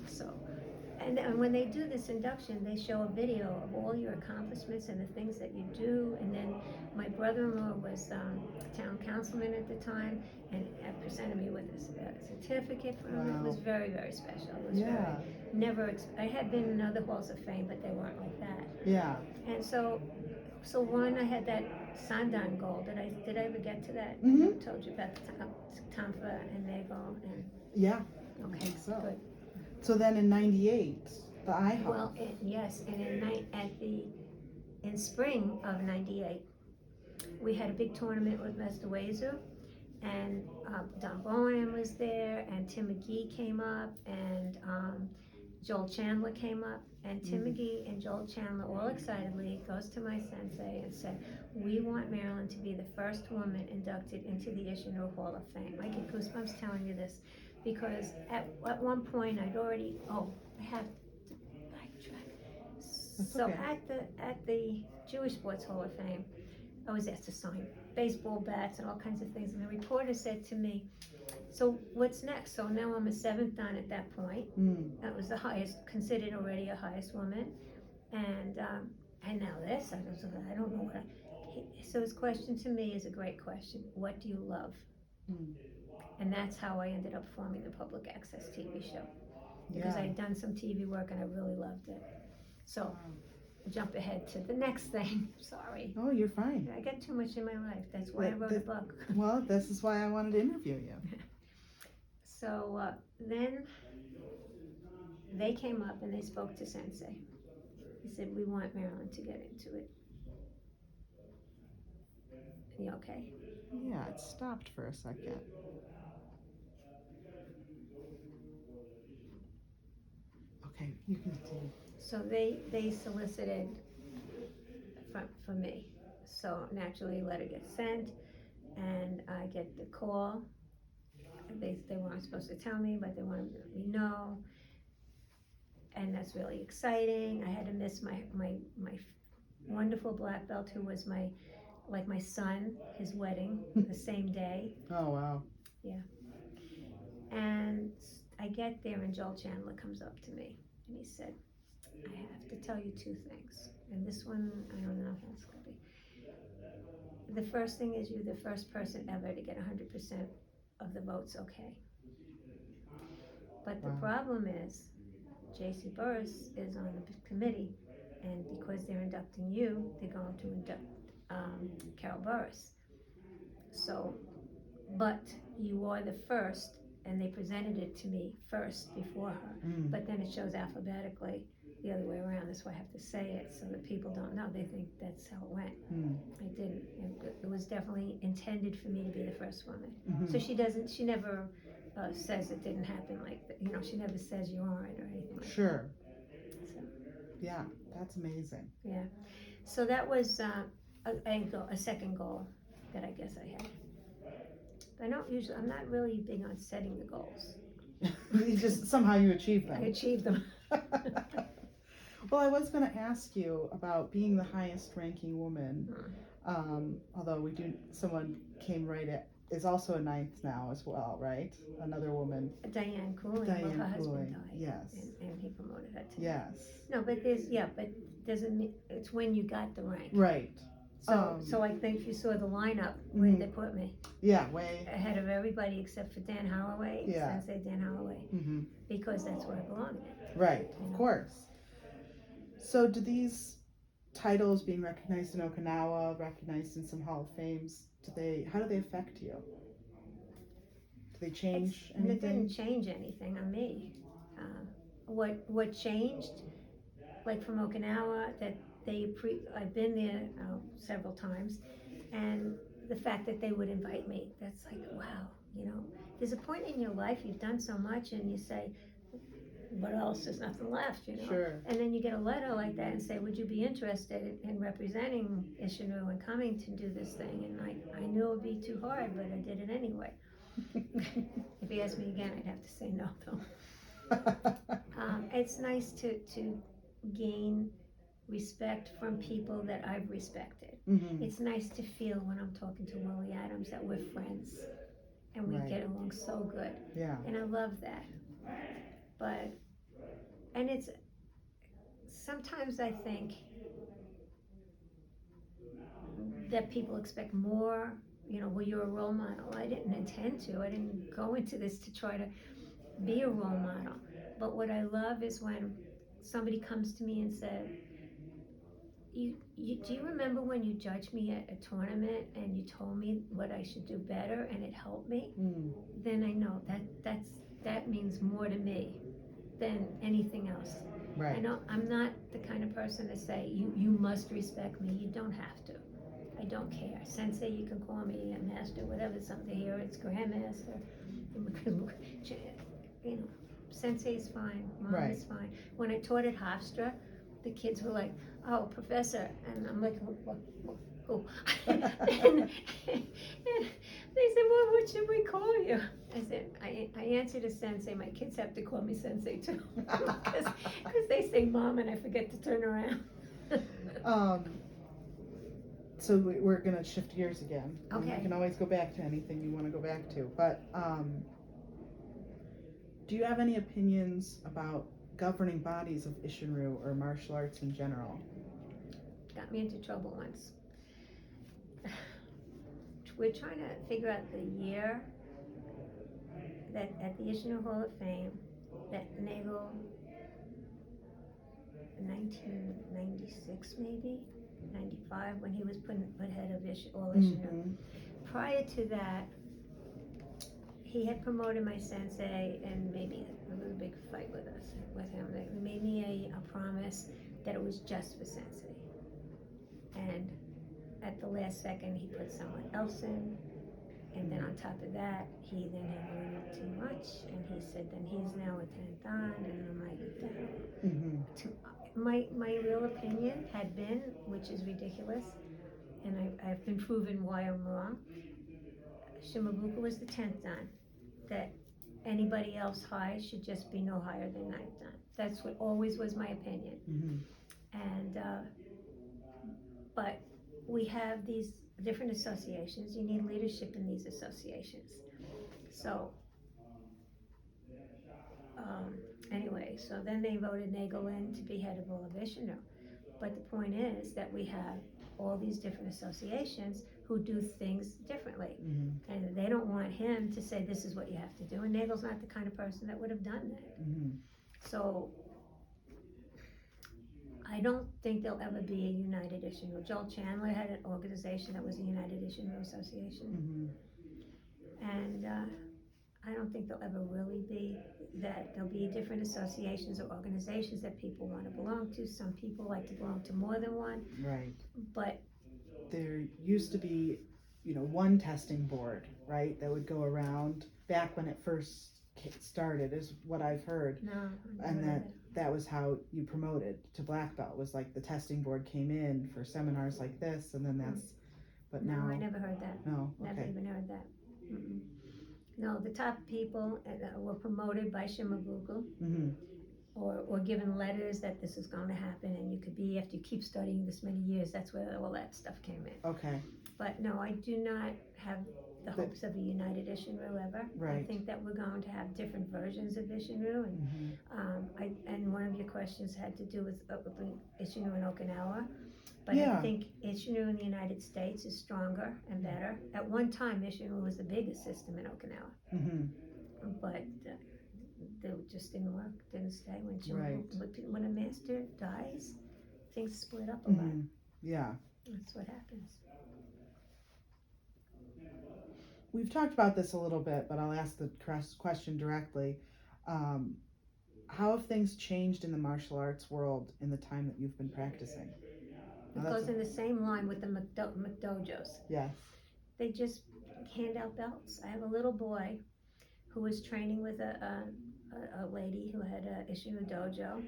So, and when they do this induction, they show a video of all your accomplishments and the things that you do. And then my brother-in-law was town councilman at the time, and presented me with a certificate from him. It was very, very special. It was I had been in other halls of fame, but they weren't like that. Yeah. And so one, I had that Sandan goal. Did I ever get to that? Mm-hmm. I never told you about the Tampa and Nago and. Yeah. Okay. I think so. Good. So then in '98, the IHOP. Well, yes, and in spring of '98, we had a big tournament with Mr. Wazer, and Don Bowen was there, and Tim McGee came up, and Joel Chandler came up, and Tim McGee and Joel Chandler all excitedly goes to my sensei and said, we want Marilyn to be the first woman inducted into the Ishino Hall of Fame. I get goosebumps telling you this, because at one point I have to backtrack. So okay. at the Jewish Sports Hall of Fame, I was asked to sign baseball bats and all kinds of things, and the reporter said to me, so what's next? So now I'm a 7th dan at that point. That was the highest, considered already a highest woman. And now this, I don't know what. So his question to me is a great question. What do you love? And that's how I ended up forming the public access TV show. Because I had done some TV work and I really loved it. So jump ahead to the next thing. Sorry. Oh, you're fine. I get too much in my life. That's why I wrote a book. Well, this is why I wanted to interview you. So then they came up and they spoke to Sensei. He said, we want Marilyn to get into it. You okay? Yeah, it stopped for a second. Okay, you can continue. So they solicited for me. So naturally, a letter gets sent, and I get the call. They weren't supposed to tell me, but they wanted to let me know, and that's really exciting. I had to miss my wonderful black belt, who was my son, his wedding, the same day. Oh, wow. And I get there, and Joel Chandler comes up to me, and he said, "I have to tell you two things, and this one, I don't know how it's gonna be. The first thing is, you're the first person ever to get 100% of the votes okay. But the Wow. problem is, J.C. Burris is on the committee, and because they're inducting you, they're going to induct Carol Burris. So, but you are the first, and they presented it to me first before her. But then it shows alphabetically the other way around. That's why I have to say it so that people don't know. They think that's how it went. It didn't. It was definitely intended for me to be the first woman. So she never says it didn't happen like that. She never says you aren't or anything like Sure. that. So, Yeah, that's amazing. yeah. So that was a second goal that I guess I had. I'm not really big on setting the goals. You just somehow you achieve I them. achieved them. Well, I was going to ask you about being the highest ranking woman. Although someone came right at, is also a ninth now as well, right? Another woman. Diane Cooling, Diane her husband Cooling, died. yes. And he promoted her to. Yes. No, but it's when you got the rank. Right. So I think you saw the lineup where they put me. Yeah, way ahead of everybody except for Dan Holloway, Sensei Dan Holloway, because that's where I belong in. Right, of course. So do these titles being recognized in Okinawa, recognized in some Hall of Fames, how do they affect you? Do they change anything? It didn't change anything on me. What changed, like from Okinawa, that I've been there several times, and the fact that they would invite me, that's like, wow, there's a point in your life you've done so much and you say, what else? There's nothing left, Sure. And then you get a letter like that and say, would you be interested in representing Isshinryu and coming to do this thing? And I knew it would be too hard, but I did it anyway. If he asked me again, I'd have to say no, though. It's nice to gain respect from people that I've respected. It's nice to feel when I'm talking to Willie Adams that we're friends and we get along so good. Yeah. And I love that. And it's sometimes I think that people expect more. Well, you're a role model. I didn't intend to. I didn't go into this to try to be a role model. But what I love is when somebody comes to me and said, do you remember when you judged me at a tournament and you told me what I should do better and it helped me? Then I know that means more to me than anything else. Right. I'm not the kind of person to say you must respect me. You don't have to. I don't care. Sensei, you can call me a master, whatever. Something here, it's grandmaster. Sensei is fine. Mom is fine. When I taught at Hofstra, the kids were like, "Oh, professor," and I'm like, "Oh." and they said, "Well, what should we call you?" I said, I answered as Sensei. My kids have to call me Sensei too, because they say Mom and I forget to turn around. So we're gonna shift gears again. Okay. You can always go back to anything you want to go back to, but do you have any opinions about governing bodies of Isshinryu or martial arts in general? Got me into trouble once. We're trying to figure out the year that at the Isshinryu Hall of Fame that Nagel, 1996 maybe, 95, when he was put head of all Isshinryu. Prior to that, he had promoted my sensei, and maybe a little big fight with him. They made me a promise that it was just for sensei. And at the last second, he put someone else in. And then on top of that, he then had a little too much, and he said, then he's now a 10th on, and I'm like, Mm-hmm. my real opinion had been, which is ridiculous, and I've been proven why I'm wrong. Shimabuka was the 10th dan. That anybody else high should just be no higher than 9th dan. That's what always was my opinion. Mm-hmm. And but we have these different associations. You need leadership in these associations. So anyway, so then they voted Nagel in to be head of all of Ishinu. But the point is that we have all these different associations who do things differently. Mm-hmm. And they don't want him to say, this is what you have to do. And Nagel's not the kind of person that would have done that. Mm-hmm. So I don't think there'll ever be a United Ishinu. Joel Chandler had an organization that was a United Ishinu Association. Mm-hmm. And I don't think there'll ever really be that. There'll be different associations or organizations that people want to belong to. Some people like to belong to more than one. Right. But there used to be, one testing board, right, that would go around back when it first started, is what I've heard. no, And that was how you promoted to black belt, was like the testing board came in for seminars like this, and then that's, but no, now. I never heard that. No, Never okay. even heard that. Mm-mm. No, the top people were promoted by Shimabuku, Mm-hmm. or given letters that this is going to happen, and you could be, after you keep studying this many years, that's where all that stuff came in. Okay. But no, I do not have the But- hopes of a united Ishinu ever. I Right. think that we're going to have different versions of Ishinu, and Mm-hmm. and one of your questions had to do with Ishinu in Okinawa. But Yeah. I think Ishinu in the United States is stronger and better. At one time, Ishinu was the biggest system in Okinawa, Mm-hmm. but it just didn't work, didn't stay. Right. When a master dies, things split up a lot. Mm-hmm. Yeah. That's what happens. We've talked about this a little bit, but I'll ask the question directly. How have things changed in the martial arts world in the time that you've been practicing? It goes in the same line with the McDojos. Yes. They just hand out belts. I have a little boy who was training with a lady who had a Ishinu dojo,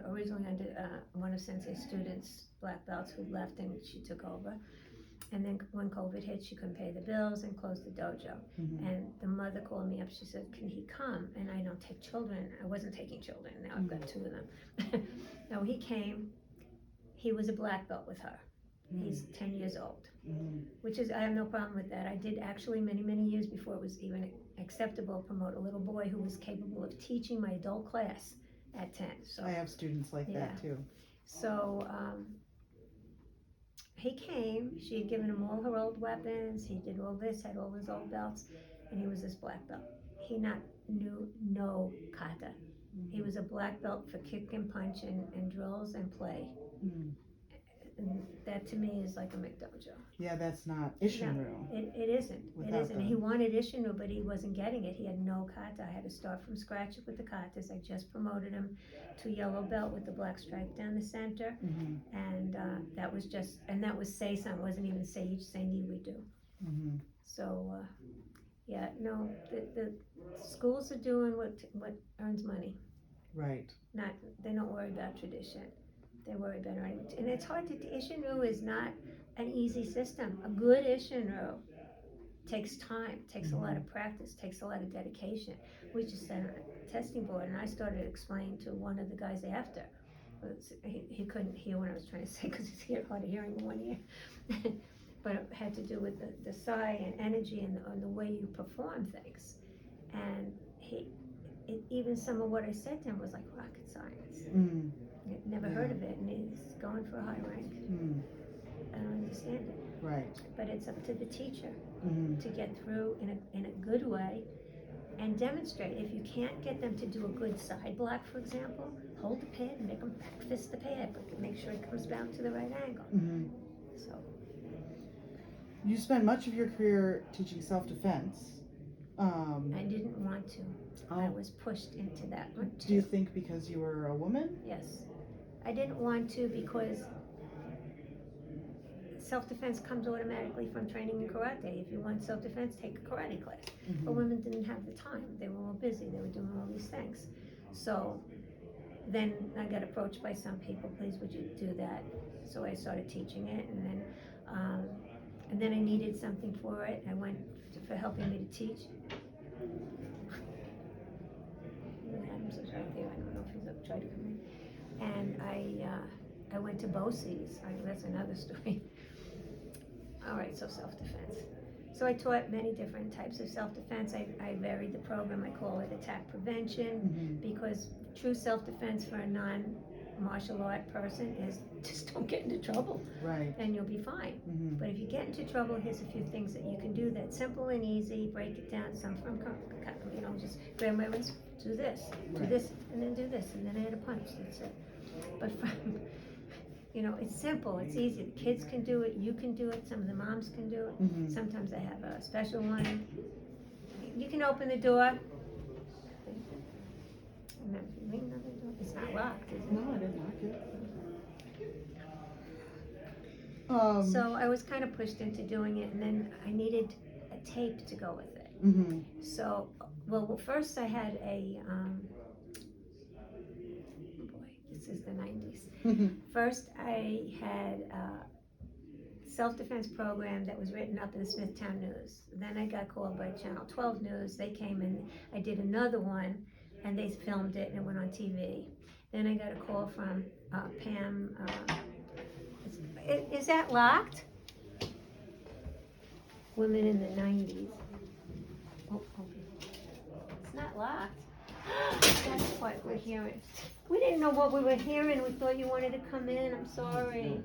originally under one of Sensei's students, black belts, who left and she took over. And then when COVID hit, she couldn't pay the bills and closed the dojo. Mm-hmm. And the mother called me up. She said, can he come? And I don't take children. I wasn't taking children. Now I've got 2 of them. No, he came. He was a black belt with her. He's 10 years old, which is, I have no problem with that. I did actually many, many years before it was even acceptable, promote a little boy who was capable of teaching my adult class at 10. So I have students like Yeah. that too. So he came, she had given him all her old weapons, he did all this, had all his old belts, and he was this black belt. He knew no kata. He was a black belt for kick and punch and drills and play. Mm. And that to me is like a McDojo. Yeah, that's not Ishinu. It isn't. Without It isn't. them. He wanted Ishinu, but he wasn't getting it. He had no kata. I had to start from scratch with the katas. I just promoted him to yellow belt with the black stripe down the center. Mm-hmm. And that was just, and that was Seisan, it wasn't even Seiichi, Sei-ni we do. Mm-hmm. So, yeah, no, the schools are doing what earns money. Right. They don't worry about tradition. They worry about earning. And it's hard to, Ishinu is not an easy system. A good Ishinu takes time, takes a lot of practice, takes a lot of dedication. We just sat on a testing board, and I started explaining to one of the guys after. He couldn't hear what I was trying to say because he's hard of hearing in one ear. But it had to do with the sai and energy and the way you perform things. And even some of what I said to him was like rocket science. Mm. I'd never heard of it, and he's going for a high rank. Mm. I don't understand it. Right. But it's up to the teacher Mm-hmm. to get through in a good way and demonstrate. If you can't get them to do a good side block, for example, hold the pad and make them back fist the pad, but make sure it comes down to the right angle. Mm-hmm. So You spent much of your career teaching self-defense. I didn't want to. I Oh. was pushed into that one too. Do you think because you were a woman? Yes. I didn't want to because self-defense comes automatically from training in karate. If you want self-defense, take a karate class. But Mhm. women didn't have the time. They were all busy. They were doing all these things. So then I got approached by some people, please would you do that? So I started teaching it, and then I needed something for it. I went for helping me to teach. Adams was right there. I don't know if he's up, tried to come in. And I went to BOCES. That's another story. All right, so self-defense. So I taught many different types of self-defense. I varied the program. I call it attack prevention, Mhm. because true self-defense for a non-martial art person is just don't get into trouble Right. and you'll be fine. Mhm. But if you get into trouble, here's a few things that you can do that's simple and easy. Break it down. Some from, just grab my wrist, do this, do Right. this, and then do this, and then add a punch. That's it. But from, it's simple, it's easy. The kids can do it, you can do it, some of the moms can do it. Mhm. Sometimes I have a special one. You can open the door. And then if you lean on the door, it's not locked, is it? No, I didn't like it. So I was kind of pushed into doing it, and then I needed a tape to go with it. Mhm. So, well, first I had a, boy, this is the 90s. Mhm. First I had a self-defense program that was written up in the Smithtown News. Then I got called by Channel 12 News. They came and I did another one, and they filmed it, and it went on TV. Then I got a call from Pam. Is that locked? Women in the 90s. Oh, it's not locked. That's what we're hearing. We didn't know what we were hearing. We thought you wanted to come in. I'm sorry.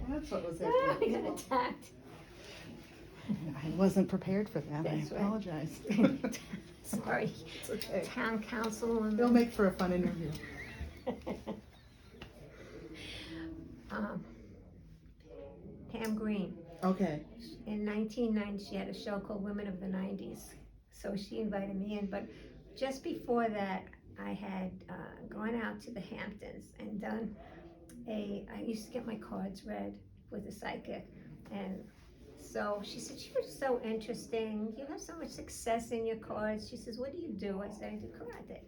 That's what was I got it. attacked. I wasn't prepared for that. That's I right. apologize. Sorry. It's okay. Town council and It'll make for a fun interview. Pam Green. Okay. In 1990, she had a show called Women of the 90s. So she invited me in. But just before that, I had gone out to the Hamptons and done I used to get my cards read with a psychic. And so she said, "You're so interesting. You have so much success in your cards." She says, "What do you do?" I said, "I do karate."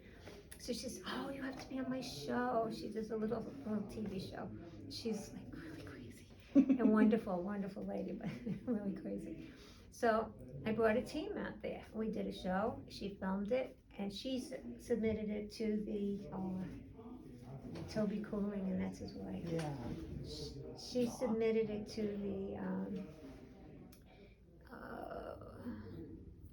So she says, "Oh, you have to be on my show." She does a little TV show. She's like really crazy and wonderful lady, but really crazy. So I brought a team out there. We did a show. She filmed it, and she submitted it to the Toby Cooling, and that's his wife. Yeah. She submitted it to the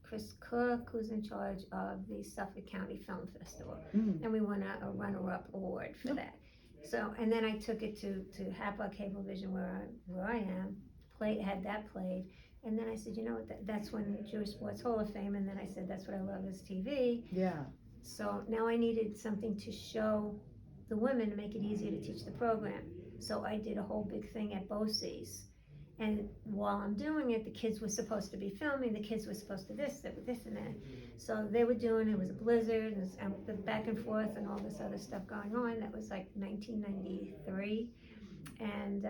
Chris Cook, who's in charge of the Suffolk County Film Festival, and we won a runner-up award for that. So, and then I took it to Hapa Cablevision, where I am, had that played, and then I said, you know what, that's when Jewish Sports Hall of Fame, and then I said, that's what I love is TV. Yeah. So now I needed something to show the women to make it easier to teach the program. So I did a whole big thing at BOCES. And while I'm doing it, the kids were supposed to be filming, the kids were supposed to this and that. So they were doing, it was a blizzard, and the back and forth and all this other stuff going on. That was like 1993. And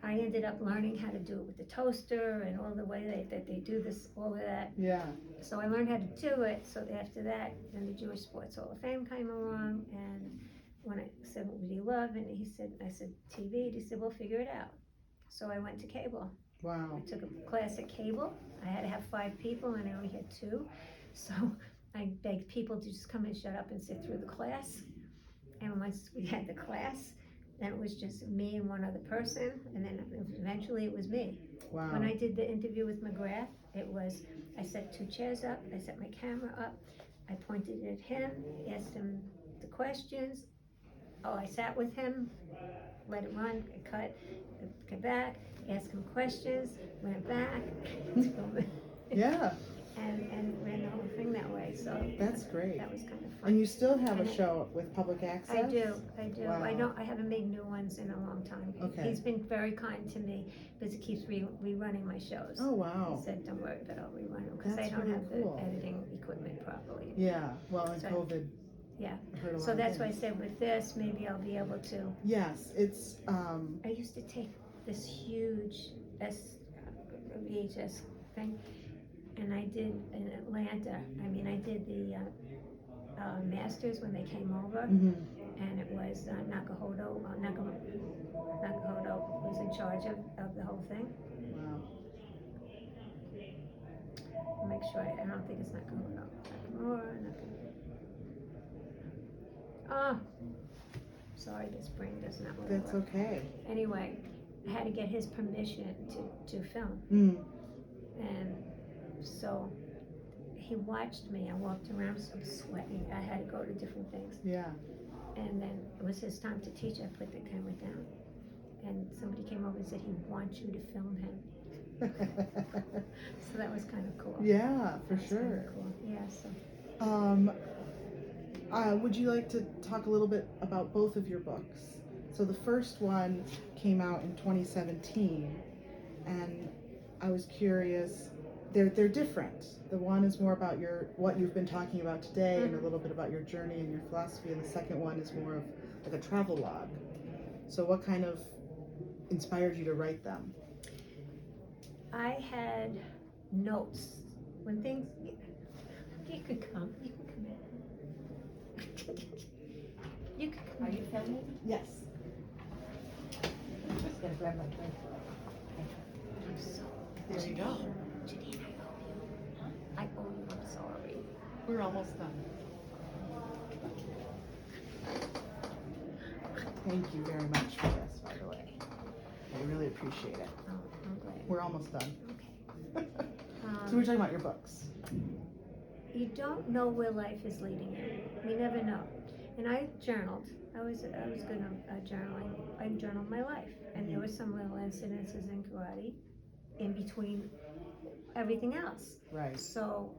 I ended up learning how to do it with the toaster and all the way that they do this, all of that. Yeah. So I learned how to do it. So after that, then the Jewish Sports Hall of Fame came along, and when I said, "What would you love?" and I said, "TV." And he said, "We'll figure it out." So I went to cable. Wow. I took a class at cable. I had to have 5 people, and I only had 2. So I begged people to just come and shut up and sit through the class. And once we had the class, then it was just me and one other person, and then eventually it was me. Wow. When I did the interview with McGrath, it was, I set 2 chairs up, I set my camera up, I pointed at him, asked him the questions. I sat with him, let it run, I cut back, asked him questions, went back, Yeah. and ran the whole thing that way. So That's great. That was kind of fun. And you still have a show with public access? I do. Wow. I haven't made new ones in a long time. Okay. He's been very kind to me because he keeps rerunning my shows. Oh, wow. He said, "Don't worry, but I'll rerun them," because I That's don't really have cool. the editing equipment properly. Yeah, well, and So- COVID Yeah. I've heard a lot So of that's why I things. said with this, maybe I'll be able to. Yes, it's I used to take this huge VHS thing, and I did in Atlanta. I mean, I did the Masters when they came over, mhm. and it was Nakahodo was in charge of the whole thing. Wow. Make sure I don't think it's Nakahodo. Oh, sorry, this brain does not want to That's work. okay. Anyway, I had to get his permission to film, Mm. and so he watched me. I walked around, so I was sweating. I had to go to different things. Yeah. And then it was his time to teach. I put the camera down. And somebody came over and said, he wants you to film him. So that was kind of cool. Yeah, for That was sure. kinda cool. Yeah, so. Would you like to talk a little bit about both of your books? So the first one came out in 2017, and I was curious. They're different. The one is more about what you've been talking about today, and a little bit about your journey and your philosophy, and the second one is more of like a travel log. So what kind of inspired you to write them? I had notes. When things, you could come in. You could come Are in. you filming? Yes. I'm just gonna grab my drink. I'm sorry. There you go. Janine, I owe you, I'm sorry. We're almost done. Thank you very much for this, by the way. I really appreciate it. Oh, I'm glad. We're almost done. Okay. So we're talking about your books. You don't know where life is leading you. You never know. And I journaled. I was good at journaling. I journaled my life, and there were some little incidences in karate, in between everything else. Right. So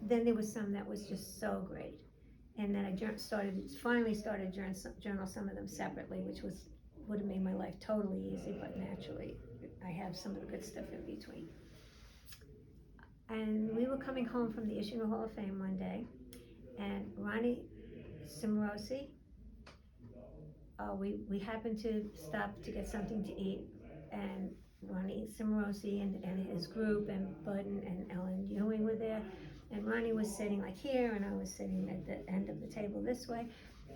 then there was some that was just so great, and then I finally started journal some of them separately, which would have made my life totally easy, but naturally I have some of the good stuff in between. And we were coming home from the Ishino Hall of Fame one day, and Ronnie Cimarosi, we happened to stop to get something to eat, and Ronnie Cimarosi and his group, and Bud and Ellen Ewing were there, and Ronnie was sitting like here, and I was sitting at the end of the table this way,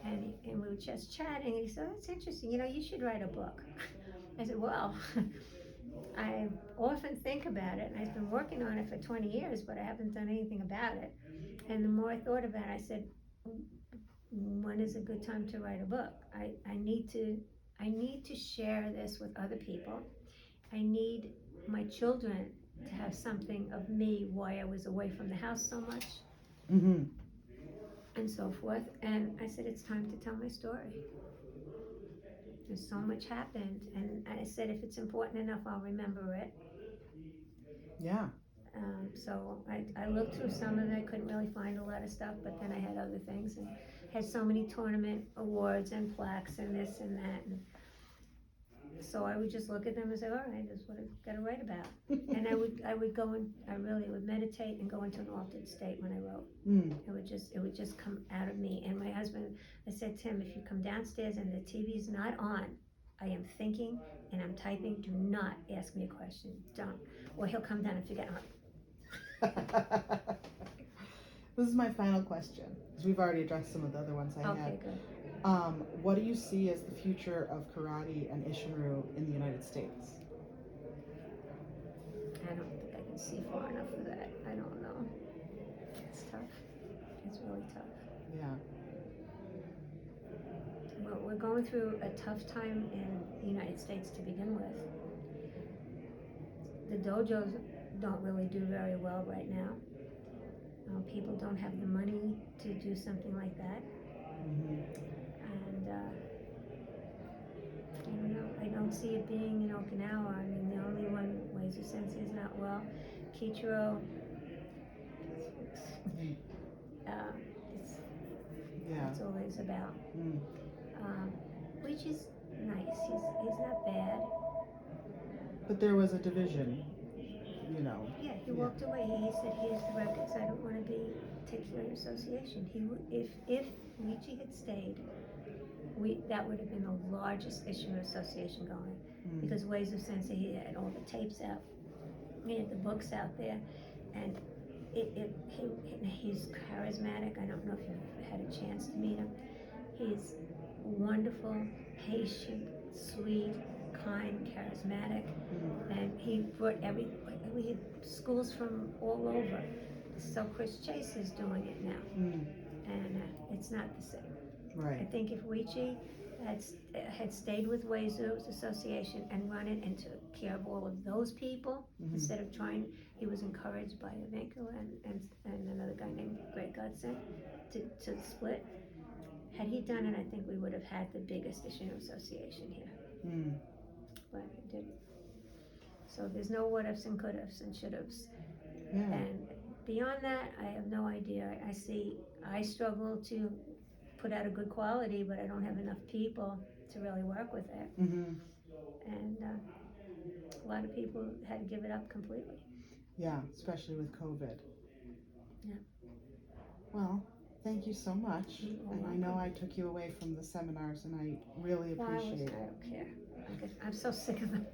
and we were just chatting, and he said, "That's interesting, you should write a book." I said, "Well, I often think about it, and I've been working on it for 20 years, but I haven't done anything about it." And the more I thought about it, I said, when is a good time to write a book? I need to share this with other people. I need my children to have something of me, why I was away from the house so much, Mm-hmm. and so forth. And I said, it's time to tell my story. There's so much happened, and I said, if it's important enough, I'll remember it. Yeah. So I looked through some of it. I couldn't really find a lot of stuff, but then I had other things, and had so many tournament awards and plaques and this and that, and so I would just look at them and say, all right, this is what I've got to write about. And I would go and I really would meditate and go into an altered state when I wrote. It would just come out of me. And my husband, I said, Tim, if you come downstairs and the TV is not on, I am thinking and I'm typing. Do not ask me a question. Don't. Or he'll come down and forget. This is my final question, because we've already addressed some of the other ones I had. Okay, good. What do you see as the future of karate and Isshinryu in the United States? I don't think I can see far enough for that. I don't know. It's tough. It's really tough. Yeah. We're going through a tough time in the United States to begin with. The dojos don't really do very well right now. People don't have the money to do something like that. Mm-hmm. And I don't know. I don't see it being in Okinawa. I mean, the only one, Laser Sensei, is not well. Kichiro, that's all it's about. Mm. Which is nice. He's not bad. But there was a division, Yeah, he walked away. He said, here's the records. I don't want to be particular association. If Weegee had stayed, that would have been the largest issue association going, because Ways of Sensei, he had all the tapes out, he had the books out there, and he's charismatic. I don't know if you've had a chance to meet him. He's wonderful, patient, sweet, kind, charismatic, and he brought we had schools from all over. So Chris Chase is doing it now, and it's not the same. I Right. think if Weegee had stayed with Wazoo's Association and run it and took care of all of those people, instead of trying, he was encouraged by Evanko and another guy named Greg Gudson to split. Had he done it, I think we would have had the biggest Ishino Association here, but it didn't. So there's no what ifs and could ifs and should ifs. Yeah. And beyond that, I have no idea. I struggle to put out a good quality, but I don't have enough people to really work with it. And a lot of people had to give it up completely. Yeah, especially with COVID. Yeah. Well, thank you so much. You're And I know welcome. I took you away from the seminars, and I really Well, appreciate I it. don't care. I'm so sick of them.